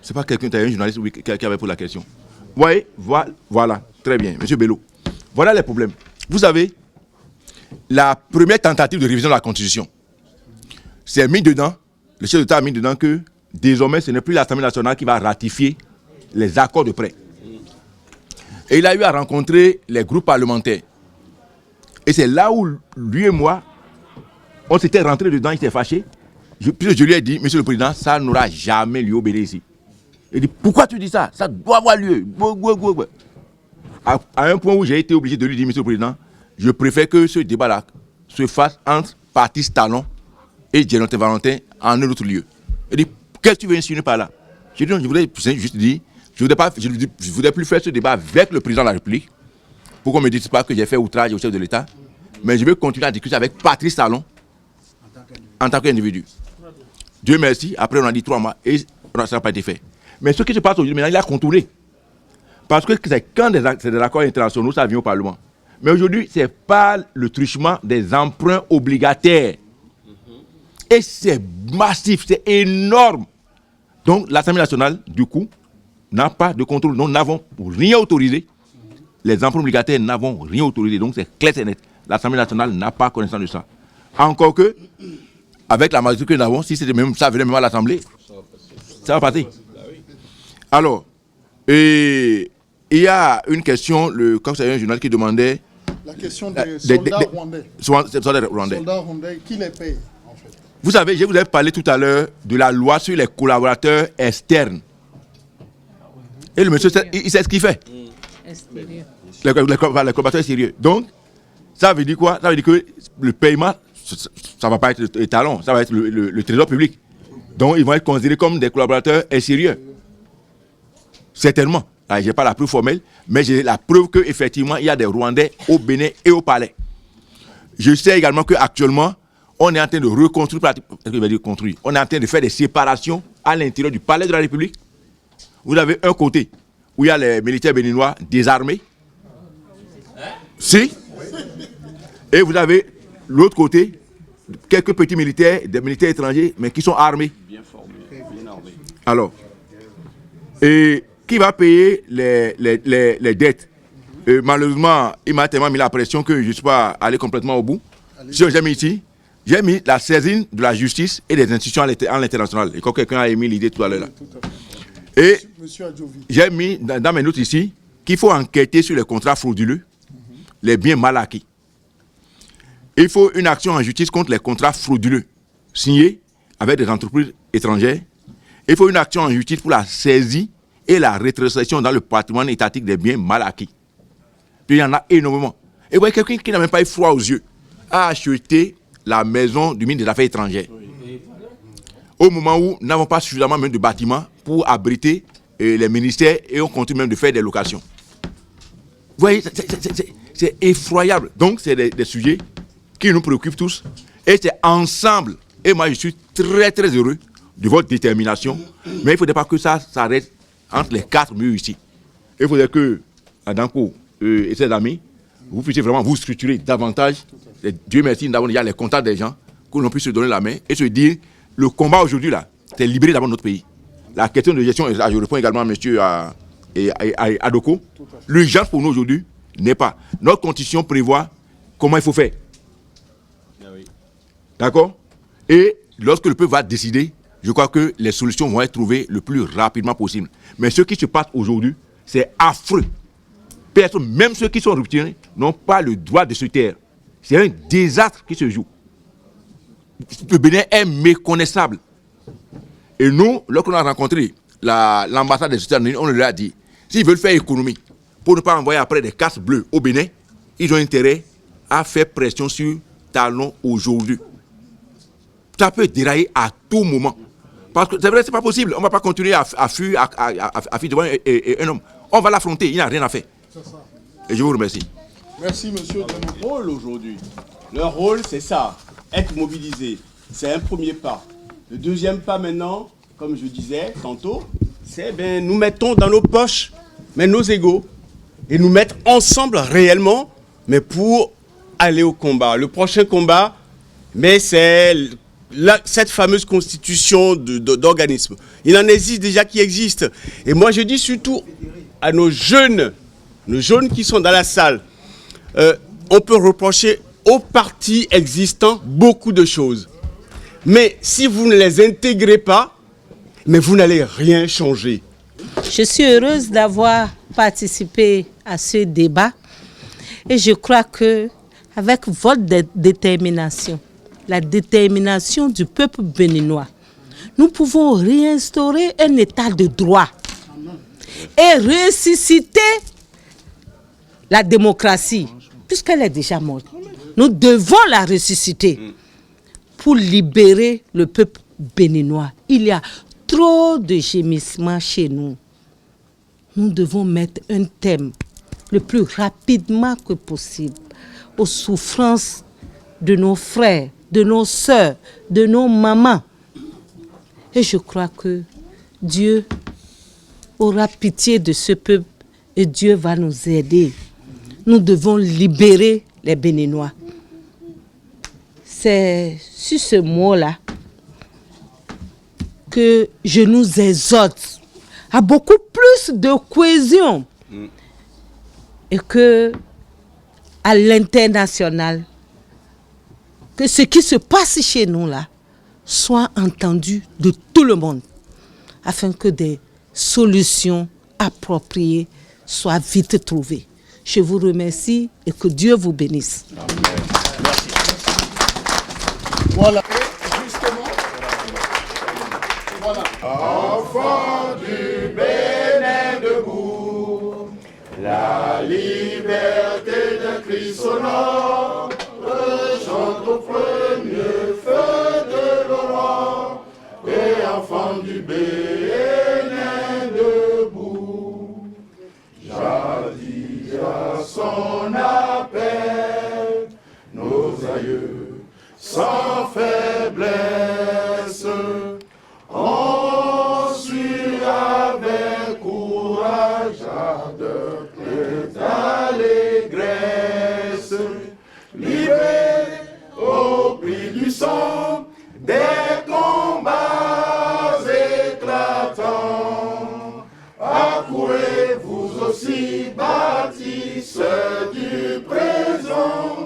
c'est pas quelqu'un, un journaliste qui avait posé la question. Vous voyez, voilà, très bien, M. Bello. Voilà les problèmes. Vous savez, la première tentative de révision de la Constitution, c'est mis dedans, le chef d'État a mis dedans que désormais, ce n'est plus l'Assemblée nationale qui va ratifier les accords de prêt. Et il a eu à rencontrer les groupes parlementaires. Et c'est là où lui et moi, on s'était rentré dedans, il s'est fâché. Puis je lui ai dit, Monsieur le Président, ça n'aura jamais lieu au Bénin ici. Il dit, pourquoi tu dis ça? Ça doit avoir lieu. À un point où j'ai été obligé de lui dire, Monsieur le Président, je préfère que ce débat-là se fasse entre Patrice Talon et Jonathan Valentin en un autre lieu. Il dit, qu'est-ce que tu veux insinuer par là? Je dis, je voudrais juste dire, je ne voudrais plus faire ce débat avec le président de la République, pour qu'on ne me dise pas que j'ai fait outrage au chef de l'État, mais je veux continuer à discuter avec Patrice Talon en tant qu'individu. Dieu merci, après on a dit 3 mois et ça n'a pas été fait. Mais ce qui se passe aujourd'hui, maintenant, il a contourné. Parce que c'est quand c'est des accords internationaux, ça vient au Parlement. Mais aujourd'hui, ce n'est pas le truchement des emprunts obligataires. Et c'est massif, c'est énorme. Donc l'Assemblée nationale, du coup, n'a pas de contrôle. Nous n'avons rien autorisé. Les emprunts obligataires n'avons rien autorisé. Donc c'est clair et net. L'Assemblée nationale n'a pas connaissance de ça. Encore que, avec la majorité que nous avons, si c'était même, ça venait même à l'Assemblée, ça va passer. Alors, il y a une question, comme c'est un journal qui demandait...
La question des soldats rwandais.
Soldats
rwandais, qui les paye en fait?
Vous savez, je vous ai parlé tout à l'heure de la loi sur les collaborateurs externes. Et le monsieur, il sait ce qu'il fait. Les collaborateurs sérieux. Donc, ça veut dire quoi? Ça veut dire que le paiement, ça ne va pas être le talon, ça va être le trésor public. Donc, ils vont être considérés comme des collaborateurs sérieux. Certainement. Je n'ai pas la preuve formelle, mais j'ai la preuve qu'effectivement, il y a des Rwandais au Bénin et au Palais. Je sais également qu'actuellement, on est en train de reconstruire, on est en train de faire des séparations à l'intérieur du Palais de la République, vous avez un côté où il y a les militaires béninois désarmés. Si. Et vous avez l'autre côté, quelques petits militaires, des militaires étrangers, mais qui sont armés.
Bien formés, bien armés.
Alors, et qui va payer les dettes? Malheureusement, il m'a tellement mis la pression que je ne suis pas allé complètement au bout. J'ai mis ici, j'ai mis la saisine de la justice et des institutions à l'international. Et quand quelqu'un a émis l'idée tout à l'heure là. Et j'ai mis dans mes notes ici qu'il faut enquêter sur les contrats frauduleux, les biens mal acquis. Il faut une action en justice contre les contrats frauduleux signés avec des entreprises étrangères. Il faut une action en justice pour la saisie et la rétrocession dans le patrimoine étatique des biens mal acquis. Puis il y en a énormément. Et vous voyez, quelqu'un qui n'a même pas eu froid aux yeux a acheté la maison du ministre des Affaires étrangères. Au moment où nous n'avons pas suffisamment même de bâtiments pour abriter les ministères et on continue même de faire des locations. Vous voyez, c'est effroyable. Donc, c'est des sujets qui nous préoccupent tous. Et c'est ensemble. Et moi, je suis très, très heureux de votre détermination. Mais il ne faudrait pas que ça s'arrête entre les 4 murs ici. Il faudrait que Adanko et ses amis, vous puissiez vraiment vous structurer davantage. Et Dieu merci, nous avons déjà les contacts des gens, que l'on puisse se donner la main et se dire, le combat aujourd'hui, là, c'est libérer d'abord notre pays. La question de gestion, et là, je réponds également à M. Adoko, l'urgence pour nous aujourd'hui n'est pas. Notre constitution prévoit comment il faut faire. D'accord? Et lorsque le peuple va décider, je crois que les solutions vont être trouvées le plus rapidement possible. Mais ce qui se passe aujourd'hui, c'est affreux. Personne, même ceux qui sont rupturés, n'ont pas le droit de se taire. C'est un désastre qui se joue. Le Bénin est méconnaissable. Et nous, lorsqu'on a rencontré l'ambassade des États-Unis, on leur a dit, s'ils veulent faire économie, pour ne pas envoyer après des casques bleus au Bénin, ils ont intérêt à faire pression sur Talon aujourd'hui. Ça peut dérailler à tout moment. Parce que c'est vrai, c'est pas possible. On ne va pas continuer à fuir devant un homme. On va l'affronter, il n'a rien à faire. Et je vous remercie.
Merci, monsieur.
Leur rôle aujourd'hui, leur rôle, c'est ça, être mobilisé. C'est un premier pas. Le deuxième pas maintenant, comme je disais tantôt, c'est nous mettons dans nos poches nos égos et nous mettre ensemble réellement, mais pour aller au combat. Le prochain combat, mais c'est cette fameuse constitution d'organisme. Il en existe déjà qui existent. Et moi, je dis surtout à nos jeunes qui sont dans la salle, on peut reprocher aux partis existants beaucoup de choses. Mais si vous ne les intégrez pas, mais vous n'allez rien changer.
Je suis heureuse d'avoir participé à ce débat et je crois que avec votre détermination, la détermination du peuple béninois, nous pouvons réinstaurer un état de droit et ressusciter la démocratie, puisqu'elle est déjà morte. Nous devons la ressusciter pour libérer le peuple béninois. Il y a trop de gémissements chez nous. Nous devons mettre un thème le plus rapidement que possible aux souffrances de nos frères, de nos sœurs, de nos mamans. Et je crois que Dieu aura pitié de ce peuple et Dieu va nous aider. Nous devons libérer les Béninois. C'est sur ce mot-là que je nous exhorte à beaucoup plus de cohésion et que à l'international, que ce qui se passe chez nous là soit entendu de tout le monde afin que des solutions appropriées soient vite trouvées. Je vous remercie et que Dieu vous bénisse.
Merci. Voilà. Justement. Voilà.
Enfants du Bénin debout, la liberté de Christ sonore, chante au premier feu de l'aurore, et enfants du Bénin debout, jadis à son appel, nos aïeux sans faiblesse ont su avec livrés au prix du sang, des combats éclatants. Accourez vous aussi, bâtisseurs du présent.